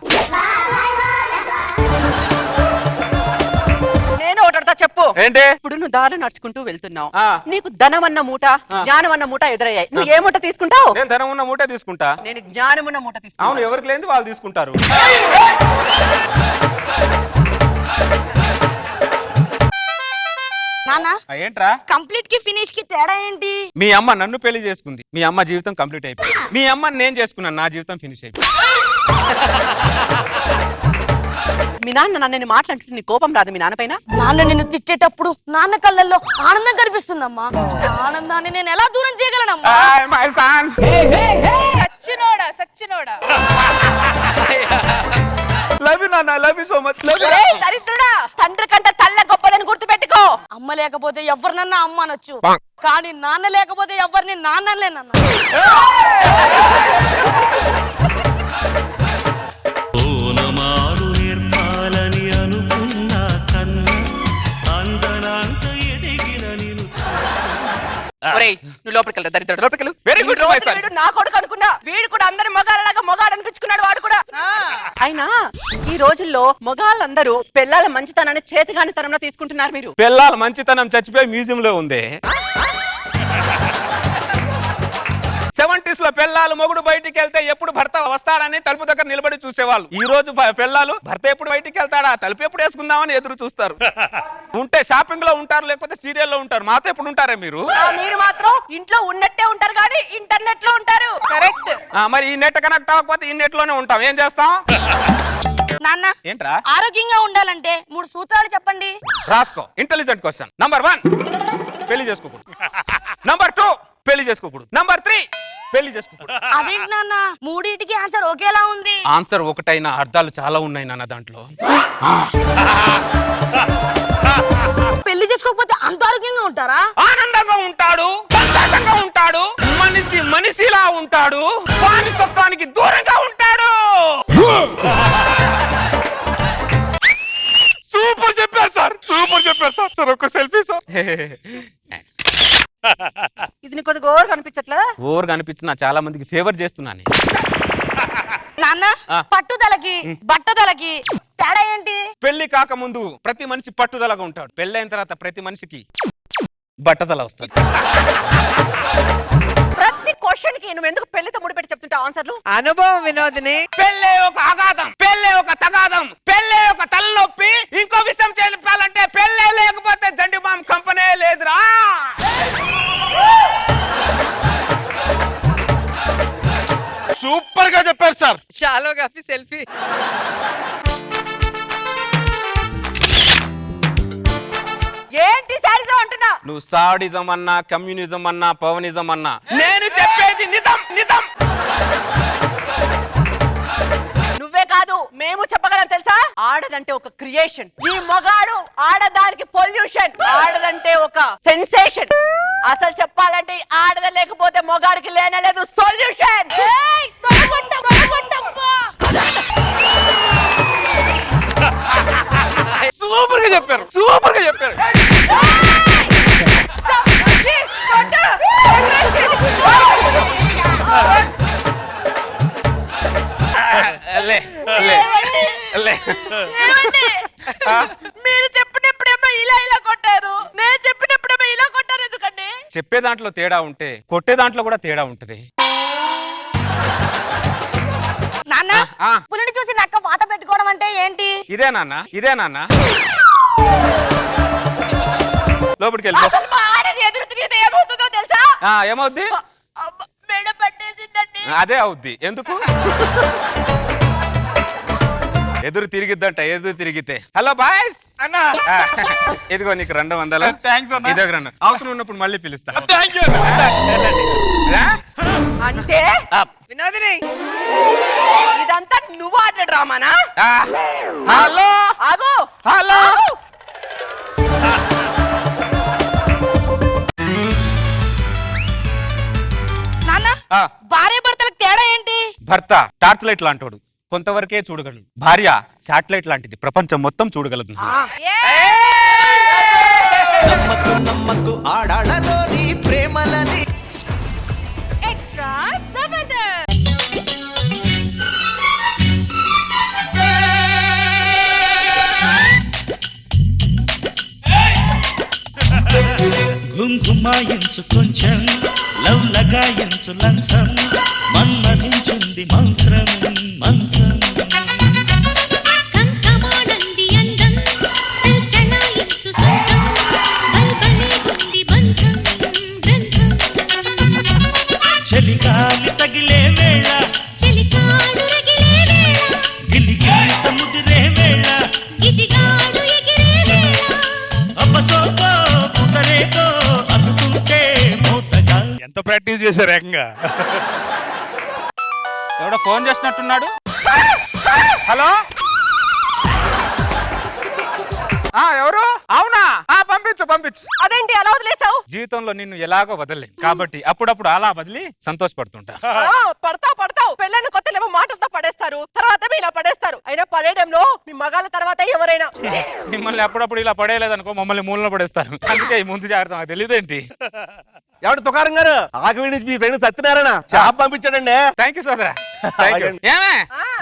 నేను ఒకటడతా చెప్పు. ఏంటి? ఇప్పుడు నువ్వు దారి నడుచుకుంటూ వెళ్తున్నావు, ఆ. నీకు ధనం అన్న మూట, జ్ఞానం అన్న మూట ఎదురయ్యాయి. నువ్వు ఏ మూట తీసుకుంటావు? నేను ధనం ఉన్న మూటే తీసుకుంటా. నేను జ్ఞానం ఉన్న మూట తీసుకుంటా. అవును, ఎవరికి లేనిది వాళ్ళు తీసుకుంటారు. నాన్న ఏంట్రా కంప్లీట్ కి ఫినిష్ కి తేడా ఏంటి? మీ అమ్మ నన్ను పెళ్లి చేసుకుంది, మీ అమ్మ జీవితం కంప్లీట్ అయిపోయింది. మీ అమ్మని నేను చేసుకున్నాను, నా జీవితం ఫినిష్ అయిపోయింది. మీ నాన్న నన్ను మాట్లాడుతుంటే నీ కోపం రాదు మీ నాన్న పైన? నాన్న నిన్ను తిట్టేటప్పుడు నాన్న కళ్ళల్లో ఆనందం కనిపిస్తుందమ్మా. ఆనందాన్ని నేను ఎలా దూరం చేయగలనమ్మా? సచ్చినోడా లవ్ యు నాన్న, లవ్ యు సో మచ్. ఒరేయ్ దరిద్రుడా, తండ్రి కంటే తల్ల గొప్పదని గుర్తుపెట్టుకో. అమ్మ లేకపోతే ఎవరినన్నా అమ్మ అనొచ్చు, కానీ నాన్న లేకపోతే ఎవరిని నాన్నలేనన్నా. ఓనమాలు నేర్పాలని అనుకున్నా కన్నా అందనంత ఎదిగిన నేను ఒరేయ్ నువ్వు లోపలికి వెళ్ళు దరిద్రుడు, లోపలికి వెళ్ళు. Very good, ఈ రోజు my son. వీడు నా కొడుకు అనుకున్నా, వీడు కూడా అందరి మొగాళ్ళలాగా మొగాడు అనిపించుకున్నాడు వాడు కూడా. అయినా ఈ రోజుల్లో మొగాళ్ళందరూ పిల్లల మంచితనాన్ని చేతిగాని తరంలో తీసుకుంటున్నారు. మీరు పిల్లల మంచితనం చచ్చిపోయి మ్యూజియం లో ఉంది. 70s లో పిల్లలు మొగుడు బయటికి వెళ్తే ఎప్పుడు భర్త వస్తాడని తలుపు దగ్గర నిలబడి చూసేవాళ్ళు. ఈ రోజు పిల్లలు భర్త ఎప్పుడు బయటికి వెళ్తాడా, తలుపు ఎప్పుడు వేసుకుందామని ఎదురు చూస్తారు. ఉంటే షాపింగ్ లో ఉంటారు, లేకపోతే సీరియల్ లో ఉంటారు. మాతో ఎప్పుడు ఉంటారే మీరు? మీరు మాత్రం ఇంట్లో ఉన్నట్టే ఉంటారు కానీ ఇంటర్నెట్ లో ఉంటారు. కరెక్ట్. మరి ఈ నెట్ కనెక్ట్ అవ్వకపోతే ఈ నెట్ లోనే ఉంటాం, ఏం చేస్తాం? నాన్న ఏంట్రా? ఆరోగ్యంగా ఉండాలంటే 3 సూత్రాలు చెప్పండి. రాసుకో. Intelligent question. నంబర్ 1 పెళ్లి చేసుకోకూడదు. నంబర్ 2 పెళ్లి చేసుకోకూడదు. నంబర్ 3 పెళ్లి చేసుకోకూడదు. అదేంటి నాన్న మూడింటికి ఆన్సర్ ఒకేలా ఉంది? ఆన్సర్ ఒకటైనా అర్థాలు చాలా ఉన్నాయి నాన్న దాంట్లో. పెళ్లి చేసుకోకపోతే అంత ఆరోగ్యంగా ఉంటారా? ఆనందంగా ఉంటాడు, సంతోషంగా ఉంటాడు, మనిషిలా ఉంటాడు, వానితత్వానికి దూరంగా ఉంటాడు. సూపర్ చెప్పారు సార్, సూపర్ చెప్పారు సార్. సార్ ఒక సెల్ఫీ సార్. ఇది నీకు కొద్దిగా ఓవర్ కనిపించట్లా? ఓవర్ కనిపించిన చాలా మందికి ఫేవర్ చేస్తున్నాను. నాన్న పట్టుదలకి బట్టదలకి తేడా ఏంటి? పెళ్లి కాకముందు ప్రతి మనిషి పట్టుదలగా ఉంటాడు, పెళ్ళైన తర్వాత ప్రతి మనిషికి బట్టదల వస్తుంది. ప్రతి క్వశ్చన్ కి నువ్వు ఎందుకు పెళ్లితో ముడిపెట్టి చెప్తుంటావు ఆన్సర్లు? అనుభవం వినోదిని. పెళ్ళే ఒక అగాధం, పెళ్ళే ఒక తగాదం, పెళ్ళే ఒక తలనొప్పి. ఇంకో విషయం చెప్పాలంటే పెళ్ళే లేకపోతే జండి బామ్ కంపెనీ లేదురా. సూపర్ గా చెప్పారు సార్. Shallow coffee selfie. ఏంటి సాడిజం అంటున్నా? నువ్వు సాడిజం అన్నా, కమ్యూనిజం అన్నా, పవనిజం అన్నా, నేను చెప్పేది నిజం నిజం. నువ్వే కాదు మేము చెప్పగలం తెలుసా? ఆడదంటే ఒక క్రియేషన్, ఈ మగాడు ఆడదానికి పొల్యూషన్. ఆడదంటే ఒక సెన్సేషన్. అసలు చెప్పాలంటే ఆడద లేకపోతే మొగాడికి లేనలేదు సొల్యూషన్. సూపర్ గా చెప్పారు, సూపర్ గా చెప్పారు. మీరు చెప్పినప్పుడేమో ఇలా కొట్టారు, నేను చెప్పినప్పుడేమో ఇలా కొట్టారు. ఎందుకండి? చెప్పే దాంట్లో తేడా ఉంటే కొట్టే దాంట్లో కూడా తేడా ఉంటది. నాన్న పులిని చూసి నక్క వాత పెట్టుకోవడం అంటే ఏంటి? ఇదే నాన్న, ఇదే నాన్న. లోపలికి వెళ్ళి అసలు మా ఆడది ఎదురు తిరిగితే ఏమవుతుందో తెలుసా? ఏమవుద్ది? మెడ పట్టేసిందండి. అదే అవుద్ది. ఎందుకు? ఎదురు తిరిగిద్దంట, ఎదురు తిరిగితే. హలో బాయ్స్ అన్నా, ఇదిగో నీకు 200. ఇదే 200. అవసరం ఉన్నప్పుడు మళ్ళీ పిలుస్తా. అంటే వినోదిని ఇదంతా నువ్వు ఆడిన డ్రామానా? హలో ఆగు, హలో. నాన్న ఆ, భార్య భర్తలకు తేడా ఏంటి? భర్త టార్చ్ లైట్ లాంటోడు, కొంతవరకే చూడగలడు. భార్య శాటిలైట్ లాంటిది, ప్రపంచం మొత్తం చూడగలదు. నమ్మకు ఆడాళ్ళలోని ప్రేమలని ఎక్స్ట్రా జబర్దస్త్. ఘుంఘుమాయించు కొంచెం లవ్ లగాయించు లంచం మన్మధించుంది మంత్రం మంచం కంకమాడంది అందం చల్చలాయించు సొంతం బల్బలే ఉంది బంధం గ్రంథం చలిగాలి తగిలే వేళ చెలికాడు రగిలే వేళ గిలిగిలిత ముదిరే వేళ గిజిగాడు ఎగిరే వేళ అపసోకో పుదరేకో అందుకుంటే మోతగా. ఎంత ప్రాక్టీస్ చేశారు ఏకంగా. ఎవడో ఫోన్ చేసినట్టున్నాడు. హలో, ఎవరు? అవునా, పంపించు పంపించు. అదేంటి అలా వదిలేసావు? జీవితంలో నిన్ను ఎలాగో వదలలేదు కాబట్టి అప్పుడప్పుడు అలా వదిలి సంతోషపడుతుంటా. పడతావు పెళ్ళని కొత్తలేమో మాటలతో పడేస్తారు, తర్వాత ఇలా పడేస్తారు. అయినా పడేయడంలో మీ మగాళ్ళ తర్వాత ఎవరైనా మిమ్మల్ని అప్పుడప్పుడు ఇలా పడేయలేదనుకో, మమ్మల్ని మూలలో పడేస్తారు. అందుకే ఈ ముందు జాగ్రత్త. నాకు తెలియదేంటి? ఎవడు తుకారం గారు ఆకి నుంచి మీ ఫ్రెండ్ సత్యనారాయణ చేప పంపించాడండి. థ్యాంక్ యూ సోదరా. ఏమే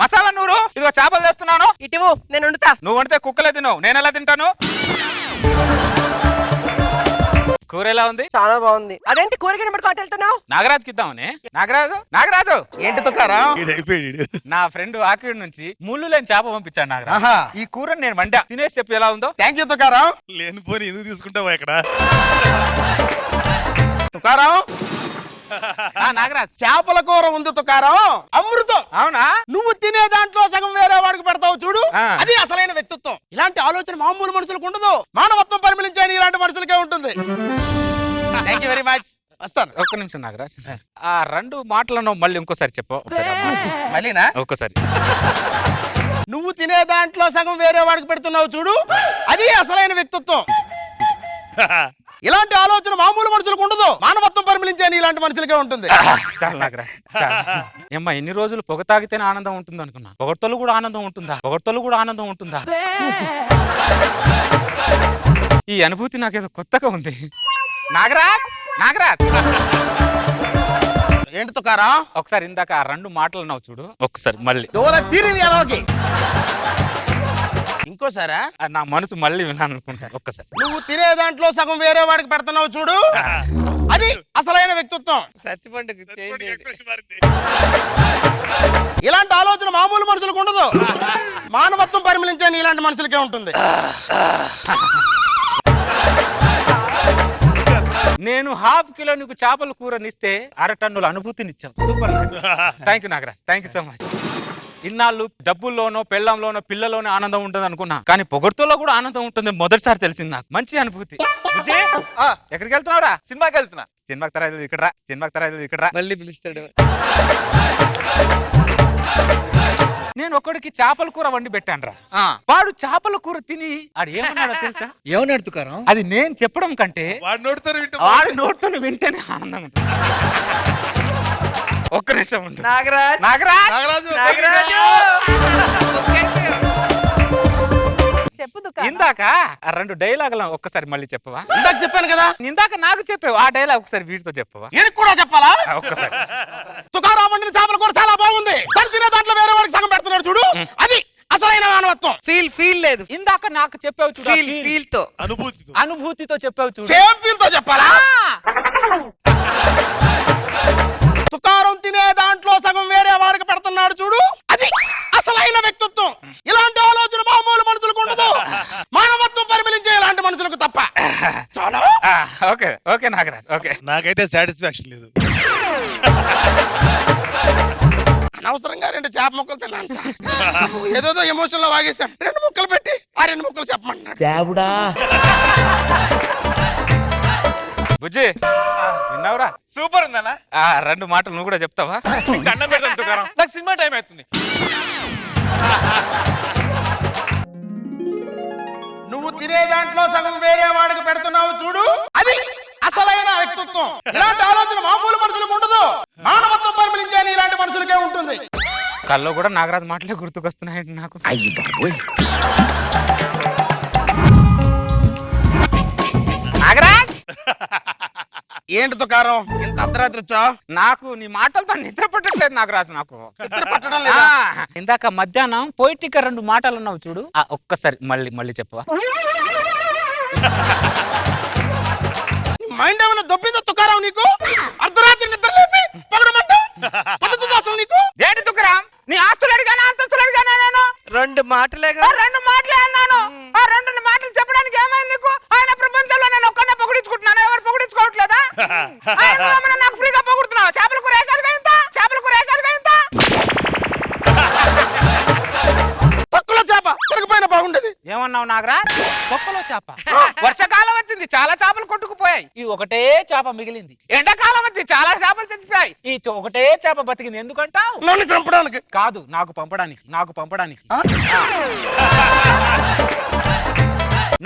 మసాలా నూరు, ఇదిగో చేపలు తెస్తున్నాను. ఇటువు, నేను వండుతా. నువ్వు వండితే కుక్కలే తినవు, నేను ఎలా తింటాను? కూర ఎలా ఉంది? చాలా బాగుంది. అదేంటి కూరగాయలు పట్టుకు వెళ్తున్నావు? నాగరాజుకి ఇద్దామని. నాగరాజు ఏంటి తుకారం? నా ఫ్రెండ్ ఆకిడి నుంచి ముళ్ళు లేని చేప పంపించాడు నాగరాజు. ఈ కూరని నేను వండా, తినేసి చెప్పు ఎలా ఉందో. Thank you Tukaram. లేనిపోని ఎందుకు తీసుకుంటావా ఇక్కడ? తుకారం, నాగరాజు చేపల కూర ఉంది తుకారం, అమృతం. అవునా? నువ్వు తినే దాంట్లో సగం వేరే వాడికి పెడతావు చూడు, ఆ. అది అసలైన వ్యక్తిత్వం. ఇలాంటి ఆలోచన మామూలు మనుషులకు ఉండదు, మానవత్వం పరిమళించే ఇలాంటి మనుషులకే ఉంటుంది. Thank you very much. వస్తాను. ఒక్క నిమిషం నాగరాజ్, ఆ రెండు మాటలను మళ్ళీ ఇంకోసారి చెప్పు. ఒకసారి ఆ మాట. మళ్ళీనా? ఒక్కసారి. నువ్వు తినే దాంట్లో సగం వేరే వాడికి పెడుతున్నావు చూడు, అది అసలైన వ్యక్తిత్వం. ఇలాంటి ఆలోచన మామూలు మనుషులకు ఉండదు, మానవత్వం పరిమళించే ఇలాంటి మనుషులకే ఉంటుంది. చాలు నాగరాజ్, ఏమ్మా ఎన్ని రోజులు పొగ తాగితేనే ఆనందం ఉంటుంది అనుకున్నా, పొగడ్తలు కూడా ఆనందం ఉంటుందా? ఈ అనుభూతి నాకేదో కొత్తగా ఉంది. నాగరాజ్ ఏంటి తుకారా? ఒకసారి ఇందాక ఆ రెండు మాటలు అన్నావు చూడు, ఒక్కసారి మళ్ళీ. ఇంకోసారా? నా మనసు మళ్ళీ వినాలనుకుంటా. ఒక్కసారి. నువ్వు తినే దాంట్లో సగం వేరే వాడికి పెడుతున్నావు చూడు, అది అసలైన వ్యక్తిత్వం. సత్తిపండుకు చేయండి. ఇలాంటి ఆలోచన మామూలు మనుషులకు ఉండదు, మానవత్వం పరిమళించే ఇలాంటి మనుషులకే ఉంటుంది. నేను ½ కిలో నీకు చేపల కూరనిస్తే 1/2 టన్నుల అనుభూతినిచ్చావు. Super. Thank you Nagaraj, thank you so much. ఇన్నాళ్ళు డబ్బుల్లోనో పెళ్ళంలోనో పిల్లలోనో ఆనందం ఉంటుంది అనుకున్నా, కానీ పొగడ్తలో కూడా ఆనందం ఉంటుంది మొదటిసారి తెలిసింది నాకు. మంచి అనుభూతి. ఎక్కడికి వెళ్తున్నావురా? సినిమాకి వెళ్తున్నా. సినిమాకి తరాదు ఇక్కడ రా. మళ్ళీ పిలుస్తాడు. నేను ఒకడికి చేపల కూర వండి పెట్టాను రా. వాడు చేపల కూర తిని ఆడు ఏమన్నాడో తెలుసా? ఏమని అడుగుతారా? అది నేను చెప్పడం కంటే వాడు నోడుతారు వాడు నోటితో వింటేనే ఆనందంగా ఉంటుంది. ఒక్క నిమిషం ఉంటుంది. నాగరాజు చెప్పు దుకాణం. ఇందాక ఆ 2 డైలాగులు ఒక్కసారి మళ్ళీ చెప్పవా? ఇందాక చెప్పాను కదా, ఇందాక నాకు చెప్పావు, ఆ డైలాగ్ ఒకసారి వీటితో చెప్పవా? ఈయనకి కూడా చెప్పాలా? ఒక్కసారి. తుకారాం వండిన చేపల కూర చాలా బాగుంది, కానీ తినే దాంట్లో వేరే వాడికి సగం పెడుతున్నాడు చూడు, అది అసలైన మానవత్వం. ఫీల్ లేదు. ఇందాక నాకు చెప్పావు చూడు, ఆ feel. ఫీల్ తో అనుభూతితో చెప్పావు చూడు. సేమ్ ఫీల్ తో చెప్పాలా? తుకారం తినే దాంట్లో సగం వేరే వాడికి పెడుతున్నాడు చూడు, అది అసలైన వ్యక్తిత్వం. ఇలాంటి ఆలోచన మామూలు మనుషులకు ఉండదు, మానవత్వం పరిమళించే ఇలాంటి మనుషులకు తప్ప. చాలా ఓకే నాగరాజ్, ఓకే. నాకైతే సాటిస్ఫాక్షన్ లేదు. అనవసరంగా 2 చేప ముక్కలు తిన్నాను సార్. ఏదోదో ఎమోషన్ లో వాగేశాను. 2 ముక్కలు పెట్టి ఆ 2 ముక్కలు చెప్పమన్నాడు. బుజ్జి విన్నావురా? సూపర్ ఉందన్నా. ఆ 2 మాటలు నువ్వు కూడా చెప్తావా? దండం పెడతాను తుకారం, నాకు సినిమా టైం అవుతుంది. నువ్వు తినే దాంట్లో సగం వేరే వాడికి పెడుతున్నావు చూడు, అది అసలైన వ్యక్తిత్వం. ఇలాంటి ఆలోచన మామూలు మనుషులకు ఉండదు, మానవత్వం పరిమళించే ఇలాంటి మనుషులకే ఉంటుంది. కల్లో కూడా నాగరాజు మాటలే గుర్తుకొస్తున్నాయండి నాకు. నాగరాజ్, ఏంటి తుకారం ఇంత అర్ధరాత్రి వచ్చా? నాకు నీ మాటలతో నిద్ర పట్టట్లేదు నాగరాజు. నాకు పట్టడం లేదా? ఇందాక మధ్యాహ్నం పోయిటిక 2 మాటలు అన్నావు చూడు, ఒక్కసారి మళ్ళీ చెప్పవా? మైండ్ ఏమైనా దొబ్బిందా తుకారం నీకు? అర్ధరాత్రి నిద్ర లేపి పగడమంట పద్ధతి అసలు నీకు? ఏంటి తుకరా, నీ ఆస్తులు అడిగానా అంతస్తులు అడిగానా? నేను 2 మాటలేగా. 2 మాటలే అన్నాను. ఆ 2 మాటలు చెప్పడానికి ఏమైంది నీకు? ఆయన ప్రపంచంలో నేను ఒక్కనే పొగిడించుకుంటున్నాను, ఎవరు పొగిడించుకోవట్లేదా? నువ్వేమన్నా నాకు ఫ్రీగా పొగుడుతున్నావు? చేపల కూర వేసారుగా ఇంత, చేపల కూర వేసారుగా ఇంత. తక్కువ చేప తిరగపోయినా బాగుండేది. ఏమన్నావు నాగరాజ్? తొక్కలో చేప. వర్షాకాలం వచ్చింది, చాలా చేపలు కొట్టుకుపోయాయి, ఈ ఒకటే చేప మిగిలింది. ఎండాకాలం వచ్చింది, చాలా చేపలు చచ్చిపోయాయి, ఈ ఒకటే చేప బతికింది. ఎందుకంటావు? నన్ను చంపడానికి కాదు, నాకు పంపడానికి.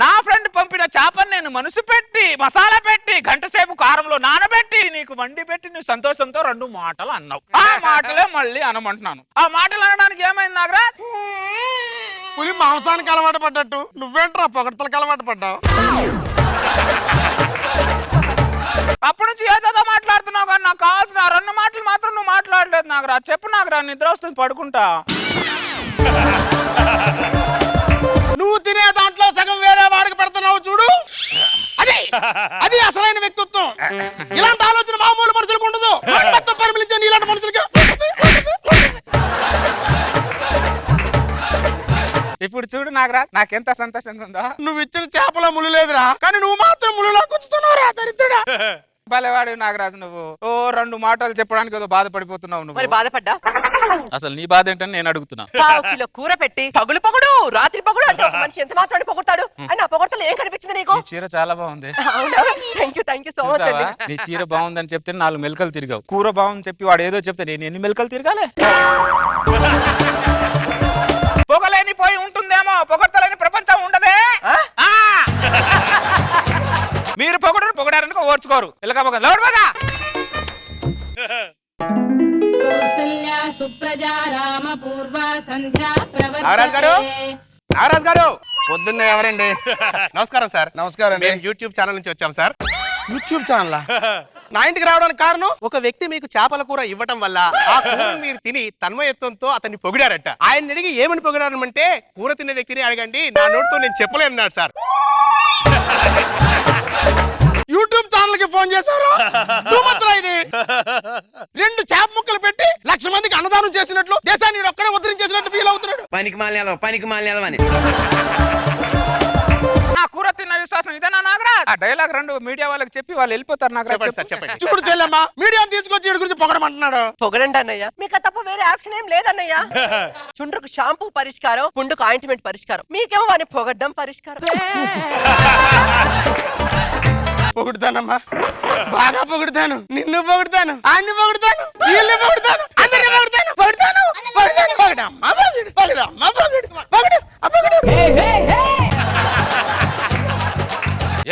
నా ఫ్రెండ్ పంపిన చేపను నేను మనసు పెట్టి మసాలా పెట్టి గంట సేపు కారంలో నానబెట్టి నీకు వండి పెట్టి నువ్వు సంతోషంతో 2 మాటలు అన్నావు. ఆ మాటలే మళ్ళీ అనమంటున్నాను. ఆ మాటలు అనడానికి ఏమైంది నాగరాజ్? పులి మాంసానికి అలవాటు పడ్డట్టు నువ్వేంట్రా పొగడతలకు అలవాటు పడ్డావు? అప్పటి నుంచి ఏదో మాట్లాడుతున్నావు కానీ నాకు కావాల్సిన 2 మాటలు మాత్రం నువ్వు మాట్లాడలేదు నాగరాజ్. చెప్పు నాగరాజ్, నిద్ర వస్తుంది, పడుకుంటా. నువ్వు తినే దాంట్లో సగం వేరే వాడికి పెడుతున్నావు చూడు, అది అసలైన వ్యక్తిత్వం. ఇలాంటి ఆలోచన మామూలు మనుషులకు ఉండదు, మొత్తం పరిమళించే ఇలాంటి మనుషులకి. ఇప్పుడు చూడు నాగరాజ్, నాకెంత సంతోషంగా ఉందో. నువ్వు ఇచ్చిన చేపలో ముళ్ళు లేదురా, కానీ నువ్వు మాత్రం ముళ్ళులా కూర్చుతున్నావురా దరిద్రుడా. భలేవాడు నాగరాజు, నువ్వు 2 మాటలు చెప్పడానికి ఏదో బాధపడిపోతున్నావు మరి నువ్వు. బాధపడ్డా? అసలు నీ బాధ ఏంటని నేను అడుగుతున్నా. 1 కిలో కూర పెట్టి పగులు రాత్రి పగుడు అంటే ఒక మనిషి ఎంత మాత్రాన్ని పొగుడతాడు? అని ఆ పొగడతలు ఏం కనిపించింది నీకు? నీ చీర చాలా బాగుంది. థ్యాంక్ యూ సో మచ్ అండి. చూసావా? నీ చీర బాగుందని చెప్తే 4 మెలకలు తిరిగావు. కూర బాగుంది చెప్పి వాడు ఏదో చెప్తే నేను ఎన్ని మెలకలు తిరగాలి? పొగలేని పోయి ఉంటుందేమో, పొగడతలేని ప్రపంచం ఉండదే. ఆ! మీరు పొగడారని ఓర్చుకోరు. నాగరాజ్ గారు పొద్దున్నే ఎవరండి? నమస్కారం సార్. నమస్కారం అండి. మేము యూట్యూబ్ ఛానల్ నుంచి వచ్చాం సార్. యూట్యూబ్ ఛానల్ నా ఇంటికి రావడానికి కారణం? ఒక వ్యక్తి మీకు చేపల కూర ఇవ్వటం వల్ల ఆ కూరను మీరు తిని తన్మయత్వంతో అతన్ని పొగిడారట. ఆయన అడిగి ఏమని పొగిడారంటే, కూర తిన్న వ్యక్తిని అడగండి, నా నోటితో నేను చెప్పలేన్నాడు సార్. యూట్యూబ్ ఛానల్ కి ఫోన్ చేశారు. ఇది 2 చేప ముక్కలు పెట్టి 1,00,000 మందికి అన్నదానం చేసినట్లు, దేశాన్ని ఒక్కడే ఉద్ధరించేసినట్టు ఫీల్ అవుతున్నాడు. పనికి మాలిన అని. నా కూర తిన్న విశ్వాసం ఇదేనా నాగరాజ్? ఆ డైలాగ్ 2 మీడియా వాళ్ళకి చెప్పి వాళ్ళు వెళ్ళిపోతారు నాగరాజ్. చెప్పండి. చూడు చెల్లెమ్మ, మీడియాని తీసుకొచ్చి వీడి గురించి పొగడమంటున్నాడు. పొగడండి అన్నయ్య, మీకు తప్ప వేరే ఆప్షన్ ఏం లేదన్నయ్య. చుండ్రుకు షాంపూ పరిష్కారం, పుండుకు ఆయింట్మెంట్ పరిష్కారం, మీకేమో వాడిని పొగడ్డం పరిష్కారం. పొగుడుతానమ్మా, బాగా పొగుడుతాను. నిన్ను పొగుడుతాను, అన్ని పొగుడుతాను, వీళ్ళని పొగుడుతాను, అందరిని పొగుడుతాను.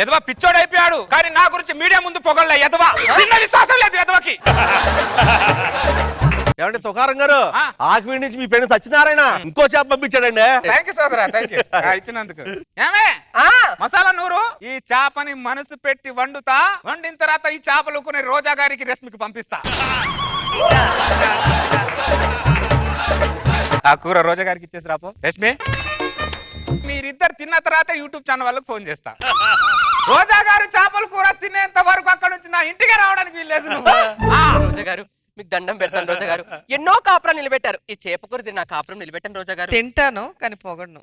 ఎదవా పిచ్చోడు అయిపోయాడు, కానీ నా గురించి మీడియా ముందు పొగళ్ళ ఎదవా. నిన్న విశ్వాసం లేదు ఎదవకి. ఏమంటే తుకారం గారు, ఆకివీడి నుంచి మీ ఫ్రెండ్ సత్యనారాయణ ఇంకో చేప పంపించాడండి. థ్యాంక్ యూ సోదరా, థ్యాంక్ యూ ఇచ్చినందుకు. ఏమే మసాలా నూరు, ఈ చేపని మనసు పెట్టి వండిన తర్వాత ఈ చేపలు కొన్ని రోజా గారికి రశ్మికి పంపిస్తా. ఆ కూర రోజా గారికి ఇచ్చేసి రాపో. రశ్మి, మీరిద్దరు తిన్న తర్వాత యూట్యూబ్ ఛానల్ వాళ్ళకి ఫోన్ చేస్తా. రోజా గారు చేపల కూర తినేంత వరకు అక్కడ నుంచి నా ఇంటికి రావడానికి వీల్లేదు. రోజా గారు, మీకు దండం పెడతాను రోజా గారు. ఎన్నో కాపురం నిలబెట్టారు, ఈ చేప కూర తిన్న కాపురం నిలబెట్టాను రోజా గారు. తింటాను కానీ పొగడను.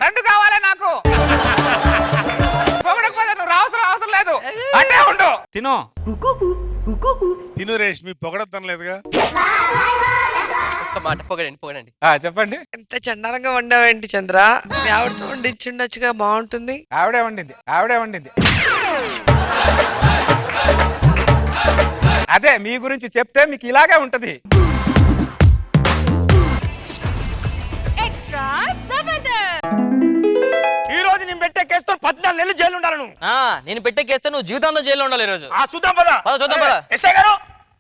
2 కావాలే నాకు. పొగడకపోతే నువ్వు అవసరం లేదు, అంటే ఉండు. తిను రేష్మి, పొగడతనలేదుగా. ఒక్క మాట పొగడండి. చెప్పండి. ఎంత చండాలంగా వండావేంటి చంద్ర? మీ ఆవిడతో వండించుండొచ్చుగా, బాగుంటుంది. ఆవిడే వండింది. అదే మీ గురించి చెప్తే మీకు ఇలాగే ఉంటది. ఈ రోజు నేను పెట్టే కేసుతో 14 నెలలు జైలు ఉండాలను. నేను పెట్టే కేస్తే నువ్వు జీవితంలో జైల్లో ఉండాలి ఈ రోజు. చూద్దాం పద. చూద్దాం పద. ఎస్ఐ గారు,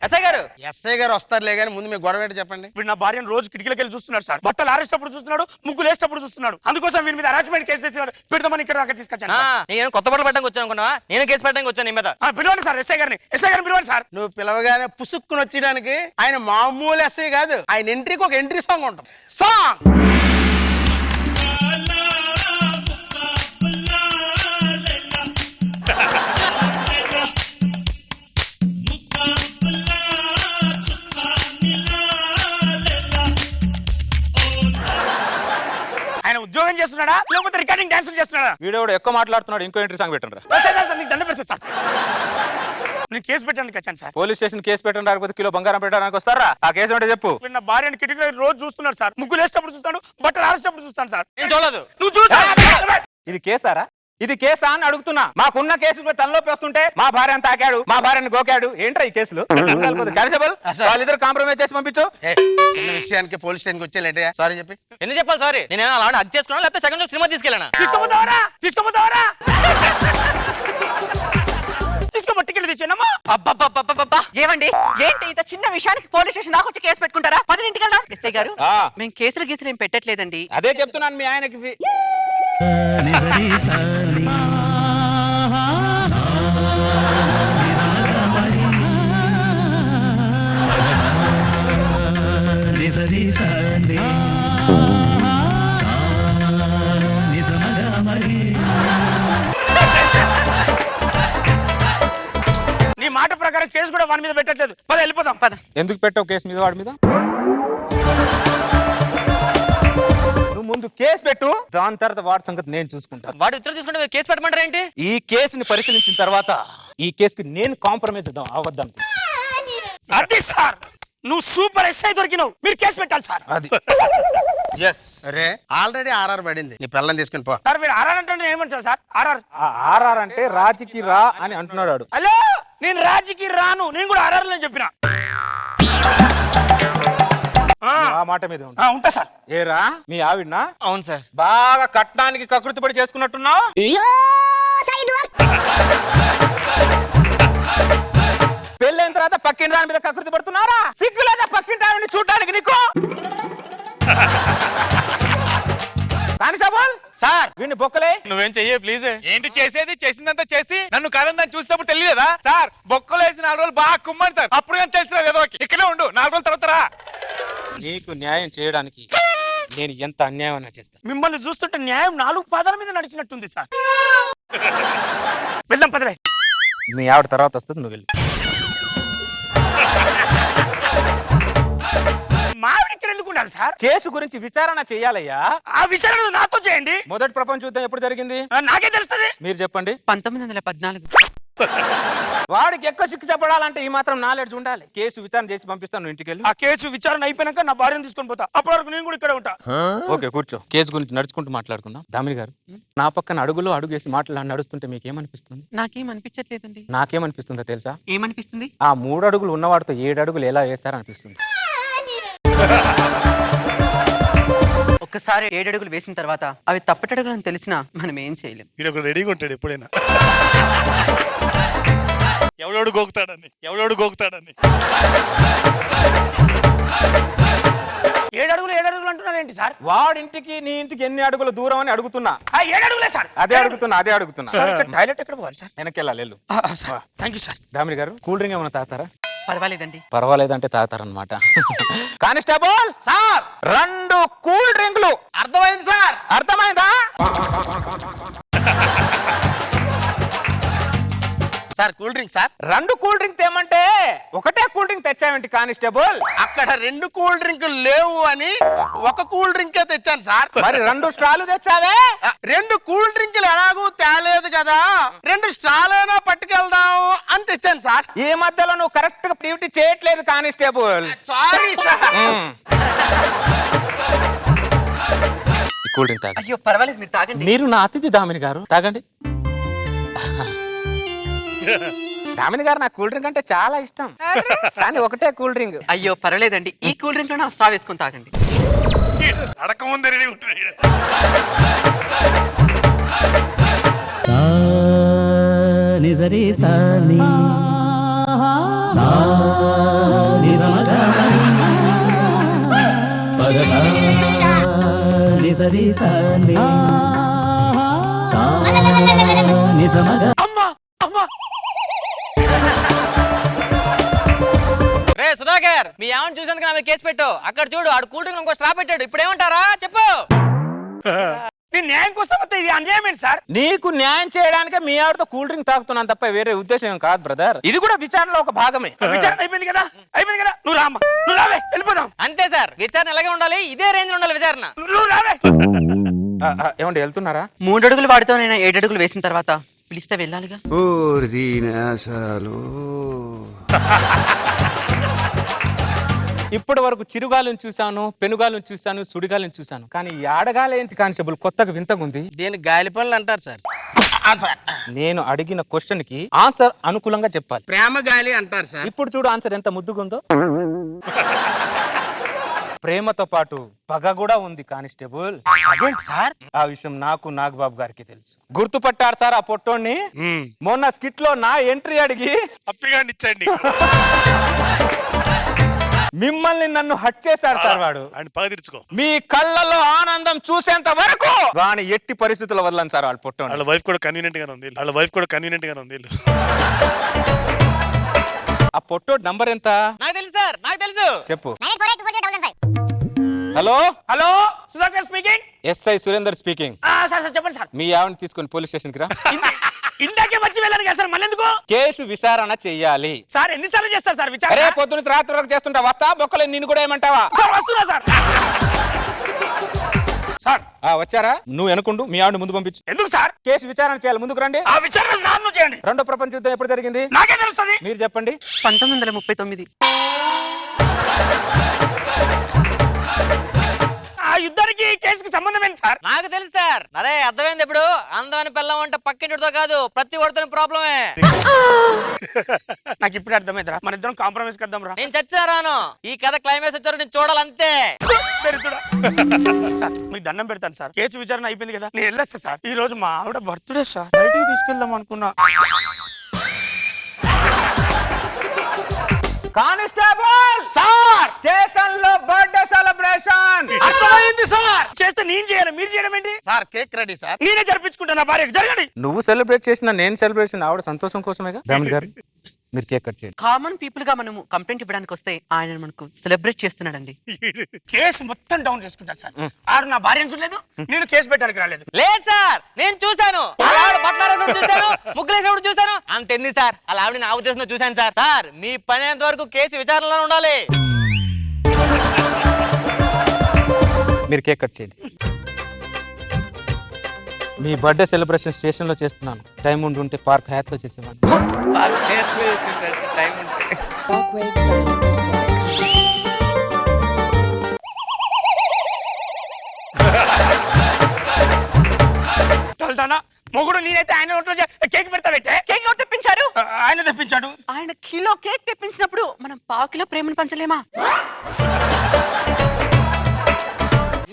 ఎస్ఐ గారు ఎస్ఐ గారు వస్తారులే కానీ ముందు మీ గొడవ ఏంటో చెప్పండి. వీడు నా భార్యను రోజు కిటికీలకి వెళ్ళి చూస్తున్నాడు సార్. బట్టలు ఆరేసేటప్పుడు చూస్తున్నాడు, ముగ్గులు వేసేటప్పుడు చూస్తున్నాడు. అందుకోసం వీడి మీద అరాచ్మెంట్ కేసు చేసి పెడదామని ఇక్కడ దాకా తీసుకొచ్చాను సార్. నేను కొత్త బట్టలు పెట్టడానికి వచ్చాను అనుకున్నా, నేను కేసు పెట్టడానికి వచ్చాను నీ మీద. పిలవండి సార్ ఎస్ఐ గారిని పిలవండి సార్. నువ్వు పిలవగానే పుసుక్కుని వచ్చేయడానికి ఆయన మామూలు ఎస్ఐ కాదు, ఆయన ఎంట్రీకి ఒక ఎంట్రీ సాంగ్ ఉంటుంది. సాంగ్ ఆయన ఉద్యోగం చేస్తున్నాడా లేకపోతే రికార్డింగ్ డాన్స్ చేస్తున్నాడా? వీడియో ఎక్కువ మాట్లాడుతున్నాడు, ఇంకో ఎంట్రీ సాంగ్ పెట్టండి. నీకు దండ పెడతా సార్. నేను కేసు పెట్టడానికి వచ్చాను సార్. పోలీస్ స్టేషన్ కేసు పెట్టండి, రాకపోతే కిలో బంగారం పెట్టడానికి వస్తారా? ఆ కేసు అంటే చెప్పు. నా భార్యని కిటికీ రోజు చూస్తున్నాడు సార్. ముగ్గులు వేసేటప్పుడు చూస్తాడు, బట్టలు ఆరేసేటప్పుడు చూస్తాను సార్. నేను చూడలేదు. నువ్వు చూసా? ఇది కేసారా? ఇది కేసా అని అడుగుతున్నా. మాకున్న కేసులు తనలోకి వస్తుంటే మా భార్యను తాకాడు, మా భార్యను గోకాడు, ఏంట్రా ఈ కేసులు? కానిస్టేబుల్ వాళ్ళిద్దరు కాంప్రమైజ్ చేసి పంపించు. చిన్న విషయానికి పోలీస్ స్టేషన్కి వచ్చేలేటే సారీ చెప్పి ఎందుకు చెప్పాలి సారీ? నేను అలా హక్ చేసుకున్నా లేకపోతే సెకండ్ షో సినిమా తీసుకెళ్ళానా? తీసుకోపోతావరా? తీసుకోబట్టికెళ్ళి తెచ్చానమ్మా. అబ్బబ్బబ్బబ్బబ్బా! ఏమండి ఏంటి ఇంత చిన్న విషయానికి పోలీస్ స్టేషన్ దాకా వచ్చి కేసు పెట్టుకుంటారా? 10 ఇంటికి వెళ్దాం. ఎస్ఐ గారు మేము కేసులు గీసులు ఏం పెట్టట్లేదండి. అదే చెప్తున్నాను మీ ఆయనకి. నీ మాట ప్రకారం కేసు కూడా వాడి మీద పెట్టట్లేదు. పద వెళ్ళిపోదాం. పద. ఎందుకు పెట్టావు కేసు మీద వాడి మీద? నువ్వు ముందు కేసు పెట్టు, దాని తర్వాత వాడి సంగతి నేను చూసుకుంటాను. వాడు ఇతర తీసుకుంటే కేసు పెట్టమంటారా ఏంటి? ఈ కేసుని పరిశీలించిన తర్వాత ఈ కేసుకి నేను కాంప్రమైజ్ అవద్దాం. అది సార్, నువ్వు సూపర్ ఎస్ఐ దొరికినావు. మీరు కేసు పెట్టాలి సార్. అది అరే ఆల్రెడీ ఆర్ఆర్ పడింది, నీ పిల్లని తీసుకుని పో. సార్ మీరు ఆర్ఆర్ అంటే ఏమంటారు సార్? ఆర్ఆర్ అంటే రాజుకి రా అని అంటున్నాడు. హలో, నేను రాజుకి రాను, నేను కూడా ఆర్ఆర్ అని చెప్పిన. ఆ మాట మీద ఉంటా సార్. ఏరా మీ ఆవిడనా? అవును సార్. బాగా కట్నానికి కకృతి పడి చేసుకున్నట్టున్నావు. పెళ్ళైన తర్వాత పక్కిన దాని మీద కకృతి పడుతున్నారా? సిగ్గులేదా పక్కిన దాని చూడడానికి నీకు? కానిస్టేబుల్ సార్, వీడిని బొక్కలే. నువ్వేం చెయ్యే ప్లీజ్. ఏంటి చేసేది? చేసిందంతా చేసి నన్ను కాదని చూసినప్పుడు తెలియదా సార్? బొక్కలు వేసి 4 రోజులు బాగా కుమ్మని సార్, అప్పుడు కానీ తెలిసిన ఏదో ఇక్కడే ఉండు, 4 రోజుల తర్వాత రా. నీకు న్యాయం చేయడానికి నేను ఎంత అన్యాయం చేస్తాను. మిమ్మల్ని చూస్తుంటే న్యాయం 4 పాదాల మీద నడిచినట్టుంది సార్. వెళ్దాం పదవే. మీ ఆవిడ తర్వాత వస్తుంది, నువ్వు వెళ్ళి. మావిడ ఇక్కడ ఎందుకు ఉండాలి సార్? కేసు గురించి విచారణ చేయాలయ్యా. ఆ విచారణ నాతో చేయండి. మొదటి ప్రపంచ యుద్ధం ఎప్పుడు జరిగింది? నాకే తెలుస్తుంది. మీరు చెప్పండి. 1914. వాడికి ఎక్కువ శిక్ష పడాలంటే ఈ మాత్రం నాలెడ్జ్ ఉండాలి. కేసు విచారణ చేసి పంపిస్తాను ఇంటికి వెళ్ళి. ఆ కేసు విచారణ అయిపోయినాక నా భార్యను తీసుకొని పోతా. అప్పటి వరకు నేను కూడా ఇక్కడ ఉంటా. ఓకే కూర్చో. కేసు గురించి నడుచుకుంటూ మాట్లాడుకుందాం. దామిని గారు, నా పక్కన అడుగులో అడుగు వేసి నడుస్తుంటే మీకేమనిపిస్తుంది? నాకేం అనిపించట్లేదండి. నాకేమనిపిస్తుందో తెలుసా? ఏమనిపిస్తుంది? ఆ 3 అడుగులు ఉన్నవాడితో 7 అడుగులు ఎలా వేస్తారనిపిస్తుంది. ఒక్కసారి 7 అడుగులు వేసిన తర్వాత అవి తప్పటడుగులు అని తెలిసినా మనం ఏం చేయలేం. వీడు రెడీగా ఉంటాడు ఎప్పుడైనా. ఎవడోడు గోకుతాడని 7 అడుగులు అంటున్నారు ఏంటి సార్? వాడింటికి నీ ఇంటికి ఎన్ని అడుగుల దూరం అని అడుగుతున్నా. 7 అడుగులే సార్. అదే అడుగుతున్నా. టాయిలెట్ ఎక్కడ పోవాలి సార్? వెనక్కి వెళ్ళాలి. Thank you sir. దామిని గారు, కూల్ డ్రింక్ ఏమైనా తాగుతారా? పర్వాలేదండి. పర్వాలేదంటే తాగుతారనమాట. కానిస్టేబుల్ సార్, 2 కూల్ డ్రింకులు. అర్థమైంది సార్. అర్థమైందా sir? Cool drink sir. 2 cool drink తేమంటే ఒకటే కూల్ డ్రింక్ తెచ్చావేంటి కానిస్టేబుల్? అక్కడ 2 కూల్ డ్రింకులు లేవు అని 1 కూల్ డ్రింకే తెచ్చాను సార్. మరి 2 స్ట్రాలు తెచ్చావే? 2 కూల్ డ్రింకులు ఎలాగూ తేలేదు కదా, 2 స్ట్రాలైనా పట్టుకెళ్దాం అని తెచ్చాను సార్. ఈ మధ్యలో నువ్వు కరెక్ట్ గా డ్యూటీ చేయట్లేదు constable. Sorry sir. Cool drink తాగండి. అయ్యో పర్వాలేదు, మీరు తాగండి. మీరు నా అతిథి దామిని గారు, తాగండి. దామిని గారు, నాకు కూల్ డ్రింక్ అంటే చాలా ఇష్టం, కానీ ఒకటే కూల్ డ్రింక్. అయ్యో పర్వాలేదండి, ఈ కూల్ డ్రింక్ లో నా స్ట్రా వేసుకొని తాగండి. అడకముందే రెడీ ఉంటాడు. నిజరి సాని రే సుధాకర్, మీ ఆమెను చూసేందుకు నా మీద కేసు పెట్టు. అక్కడ చూడు, ఆడు కూల్ డ్రింక్ ఇంకో స్ట్రా పెట్టాడు. ఇప్పుడు ఏమంటారా చెప్పు. నేను న్యాయం కోసం వస్తే ఇది అన్యాయమేంటి సార్? నీకు న్యాయం చేయడానికే మీ ఆవిడతో కూల్ డ్రింక్ తాగుతున్నాను తప్ప వేరే ఉద్దేశం ఏం కాదు బ్రదర్. ఇది కూడా విచారణలో ఒక భాగమే. విచారణ అయిపోయింది కదా, అయిపోయింది కదా. నువ్వు రామ్మా, నువ్వు రావే, వెళ్ళిపోదాం. అంతే సార్, విచారణ ఎలాగే ఉండాలి, ఇదే రేంజ్ లో ఉండాలి విచారణ. నువ్వు రావే. ఏమండి వెళ్తున్నారా? 3 అడుగులు వాడితో నేను 7 అడుగులు వేసిన తర్వాత పిలిస్తే వెళ్ళాలిగా. ఇప్పటి వరకు చిరుగాలను చూశాను, పెనుగాలను చూశాను, సుడిగాలను చూశాను, కానీ ఈ ఆడగాలి ఏంటి కానిస్టేబుల్ కొత్తగా వింతగుంది. దీని గాలి పనులు అంటారు సార్. నేను అడిగిన క్వశ్చన్ కి ఆన్సర్ అనుకూలంగా చెప్పాలి. ప్రేమ గాలి అంటారు సార్. ఇప్పుడు చూడు ఆన్సర్ ఎంత ముద్దుగుందో. ప్రేమతో పాటు పగ కూడా ఉంది కానిస్టేబుల్. అదేంటి సార్? ఆ విషయం నాకు నాగబాబు గారికి తెలుసు. గుర్తుపట్టారు సార్ ఆ పొట్టోని? మొన్న స్కిట్ లో నా ఎంట్రీ అడిగి అప్పిగా ఇచ్చండి. మిమ్మల్ని నన్ను హట్ చేశారు సార్. వాడు ఆయన పగ తీర్చుకో. మీ కళ్ళలో ఆనందం చూసేంత వరకు వాని ఎట్టి పరిస్థితుల్లో వదలను సార్. వాళ్ళు పొట్టోని. వాళ్ళ వైఫ్ కూడా కన్వీనియంట్ గానే ఉంది. వాళ్ళ వైఫ్ కూడా కన్వీనియంట్ గానే ఉంది. ఆ పొట్టోడు నంబర్ ఎంత? నాకు తెలుసు సార్, నాకు తెలుసు. చెప్పు. 948205. Hello hello, Sudhakar speaking. SI Surender speaking. Sir sir చెప్పండి సార్. మీ ఆవిడని తీసుకొని పోలీస్ స్టేషన్ కి రా. ఇందాకే వచ్చి వెళ్ళాను కదా సార్, మళ్ళీ ఎందుకు? కేసు విచారణ చెయ్యాలి. సార్ ఎన్నిసార్లు చేస్తారు సార్ విచారణ? అరే పొద్దున రాత్రి వరకు చేస్తుంటా. వస్తా బొక్కలే నిన్ను కూడా ఏమంటావా? సార్ వస్తున్నా సార్. సార్ వచ్చారా? నువ్వు అనుకుంటూ మీ ఆవిడ ముందు పంపించు. ఎందుకు సార్? కేసు విచారణ చేయాలి. ముందుకు రండి. ఆ విచారణ నాన్ను చేయండి. రెండో ప్రపంచ యుద్ధం ఎప్పుడు జరిగింది? నాకే తెలుస్తుంది. మీరు చెప్పండి. 1939. ఆ యుద్ధానికి కేసుకి సంబంధం ఏంటి సార్? నాకు తెలుసు సార్. అరే అర్థమైంది ఇప్పుడు. అందమైన పిల్లం అంటే పక్కింటితో కాదు, ప్రతి ఒడితోని ప్రాబ్లమే. నాకు ఇప్పుడు అర్థమైందిరా. మన ఇద్దరం కాంప్రమైజ్ కద్దాం రా. నేను చచ్చారాను. ఈ కథ క్లైమాక్స్ వచ్చారు, నేను చూడాలంతే. సార్ మీకు దండం పెడతాను సార్. కేసు విచారణ అయిపోయింది కదా, నేను వెళ్ళొస్తా సార్. ఈ రోజు మా ఆవిడ బర్త్డే సార్. బయటికి తీసుకెళ్దాం అనుకున్నా. కానిస్టేబుల్ సార్, స్టేషన్ లో బర్త్డే సెలబ్రేషన్. అర్థమైంది సార్. చేస్తే నేను చేయాలి, మీరు చేయడం ఏంటి సార్? Cake ready sir. నేనే జరిపించుకుంటా నా భార్యకి. జరగండి. నువ్వు సెలబ్రేట్ చేసిన నేను సెలబ్రేట్ చేసిన ఆవిడ సంతోషం కోసమేగా. దామన్ గారు మీరు కేక్ కట్ చేయండి. కామన్ పీపుల్ గా మనము కంప్లైంట్ ఇవ్వడానికి వస్తే ఆయన మనకు సెలబ్రేట్ చేస్తున్నాడండి. కేసు మొత్తం డౌన్ చేసుకుంటారు సార్. ఆడు నా భార్యను చూడలేదు, నేను కేసు పెట్టడానికి రాలేదు. లేదు సార్, నేను చూశాను. అలా ఆవిడ బట్టలు చూశాను, ముగ్గులేసేవాడు చూశాను. అంతెంది సార్, అలా ఆవిడ నా ఉద్దేశంలో చూశాను సార్. సార్ మీ పని అంత వరకు కేసు విచారణలో ఉండాలి. మీరు కేక్ కట్ చేయండి. మీ బర్త్డే సెలబ్రేషన్ స్టేషన్ లో చేస్తున్నాను. టైం ఉంటే పార్క్ హయాత్ లో చేసేవాడిని. టైం ఉంటే వెళ్తానా? మొగుడు నేనైతే ఆయన ఒంట్లో కేక్ పెడతా పెట్టే. కేక్ ఎవరు తెప్పించారు? ఆయన తెప్పించాడు. ఆయన కిలో కేక్ తెప్పించినప్పుడు మనం 1/2 కిలో ప్రేమను పంచలేమా?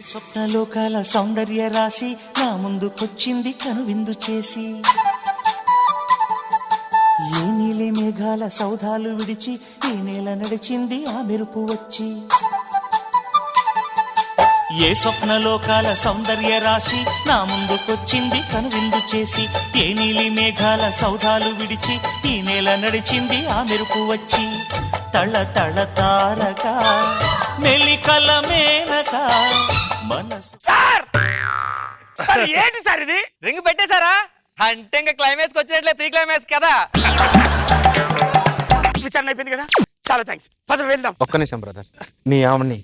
స్వప్నలోకాల సౌందర్య రాశి నా ముందుకొచ్చింది కనువిందు చేసి. ఏ నీలి మేఘాల సౌధాలు విడిచి ఈ నేల నడిచింది ఆ మెరుపు వచ్చి. ఏ స్వప్నలోకాల సౌందర్య రాశి నా ముందుకొచ్చింది కనువిందు చేసి. ఏ నీలి మేఘాల సౌధాలు విడిచి ఈ నేల నడిచింది ఆ మెరుపు వచ్చి. తళ తళ తారక మెలికల మేనక మనసు. సార్ ఏంటి సార్ ఇది? రింగ్ పెట్టేశారా? అంటే ఇంకా క్లైమాక్స్ వచ్చినట్లే, ప్రీ క్లైమాక్స్ కదా. విచారణ అయిపోయింది కదా, చాలా థ్యాంక్స్. పద వెళ్దాం. ఒక్క నిమిషం బ్రదర్. మీ ఆవిడని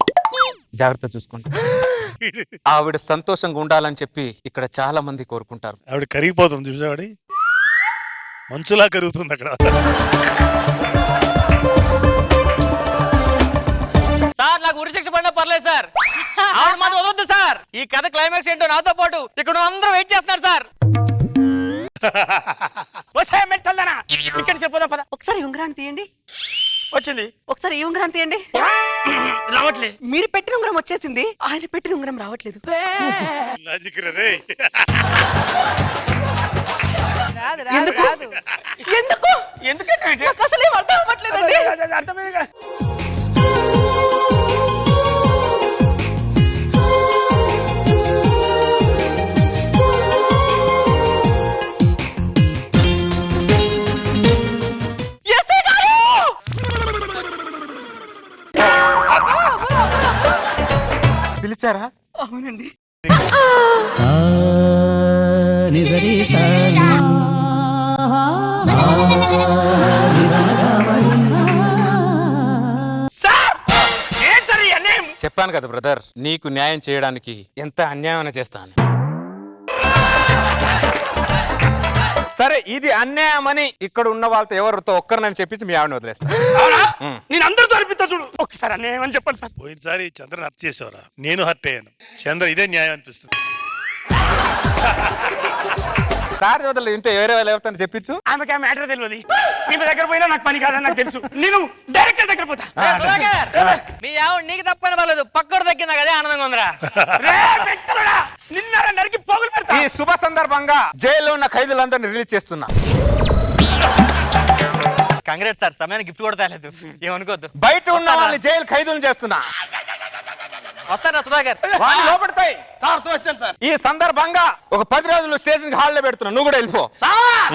జాగ్రత్త చూసుకోండి. ఆవిడ సంతోషంగా ఉండాలని చెప్పి ఇక్కడ చాలా మంది కోరుకుంటారు. ఆవిడ కరిగిపోతుంది చూసావాడి, మంచులా కరుగుతుంది అక్కడ. సార్ నాకు ఉరిశిక్ష పడినా పర్లేదు సార్. ఆవిడ మాత్రం వదొద్దు సార్. ఈ కథ క్లైమాక్స్ ఏంటో నాతో పాటు ఇక్కడ అందరూ వెయిట్ చేస్తున్నారు సార్. ఇక్కడ చెప్పదా పద. ఒకసారి ఉంగరాన్ని తీయండి. వచ్చింది. ఒకసారి ఈ ఉంగరాన్ని తీయండి. రావట్లే. మీరు పెట్టిన ఉంగరం వచ్చేసింది, ఆయన పెట్టిన ఉంగరం రావట్లేదు. లాజిక్ రే. ఎందుకు ఎందుకు ఎందుకంటే నాకు అసలు ఏం అర్థం అవ్వట్లేదండి. అర్థమైంది. చేశారా? అవునండి. చెప్పాను కదా బ్రదర్, నీకు న్యాయం చేయడానికి ఎంత అన్యాయం చేస్తాను. సరే ఇది అన్యాయం అని ఇక్కడ ఉన్న వాళ్ళతో ఎవరితో ఒక్కరినని చెప్పించి మీ ఆవిడని వదిలేస్తాను. నేను అందరితో అనిపిస్తా చూడు, ఒకసారి అన్యాయం అని చెప్పండి సార్. పోయినసారి చంద్రని హత్య చేసేవరా, నేను హత్య అయ్యాను. చంద్ర ఇదే న్యాయం అనిపిస్తుంది. సార్ వదలు, ఇంత వేరే వాళ్ళు ఎవరితో చెప్పించు. ఆమెకి ఆ మ్యాటర్ తెలియదు. ఈమె దగ్గర పోయినా నాకు పని కాదని నాకు తెలుసు. నేను డైరెక్టర్ దగ్గర పోతా. మీ ఆవిడ నీకు తప్పని వాళ్ళదు, పక్కడు తగ్గిందా కదా ఆనందంగా ఉందిరా. నిన్న నరికి పోగులు పెడతా. ఈ శుభ సందర్భంగా జైల్లో ఉన్న ఖైదీలందరినీ రిలీజ్ చేస్తున్నా. కంగ్రాట్స్ సార్, సమయానికి గిఫ్ట్ కూడా తేలేదు, ఏమనుకోవద్దు. బయట ఉన్న వాళ్ళని జైలు ఖైదీలు చేస్తున్నా. వస్తానా సుధాకర్? వాళ్ళు లోపడతాయి. సార్ తో వచ్చాను సార్. ఈ సందర్భంగా ఒక 10 రోజులు స్టేషన్ హాల్లో పెడుతున్నా, నువ్వు కూడా వెళ్ళిపో. సార్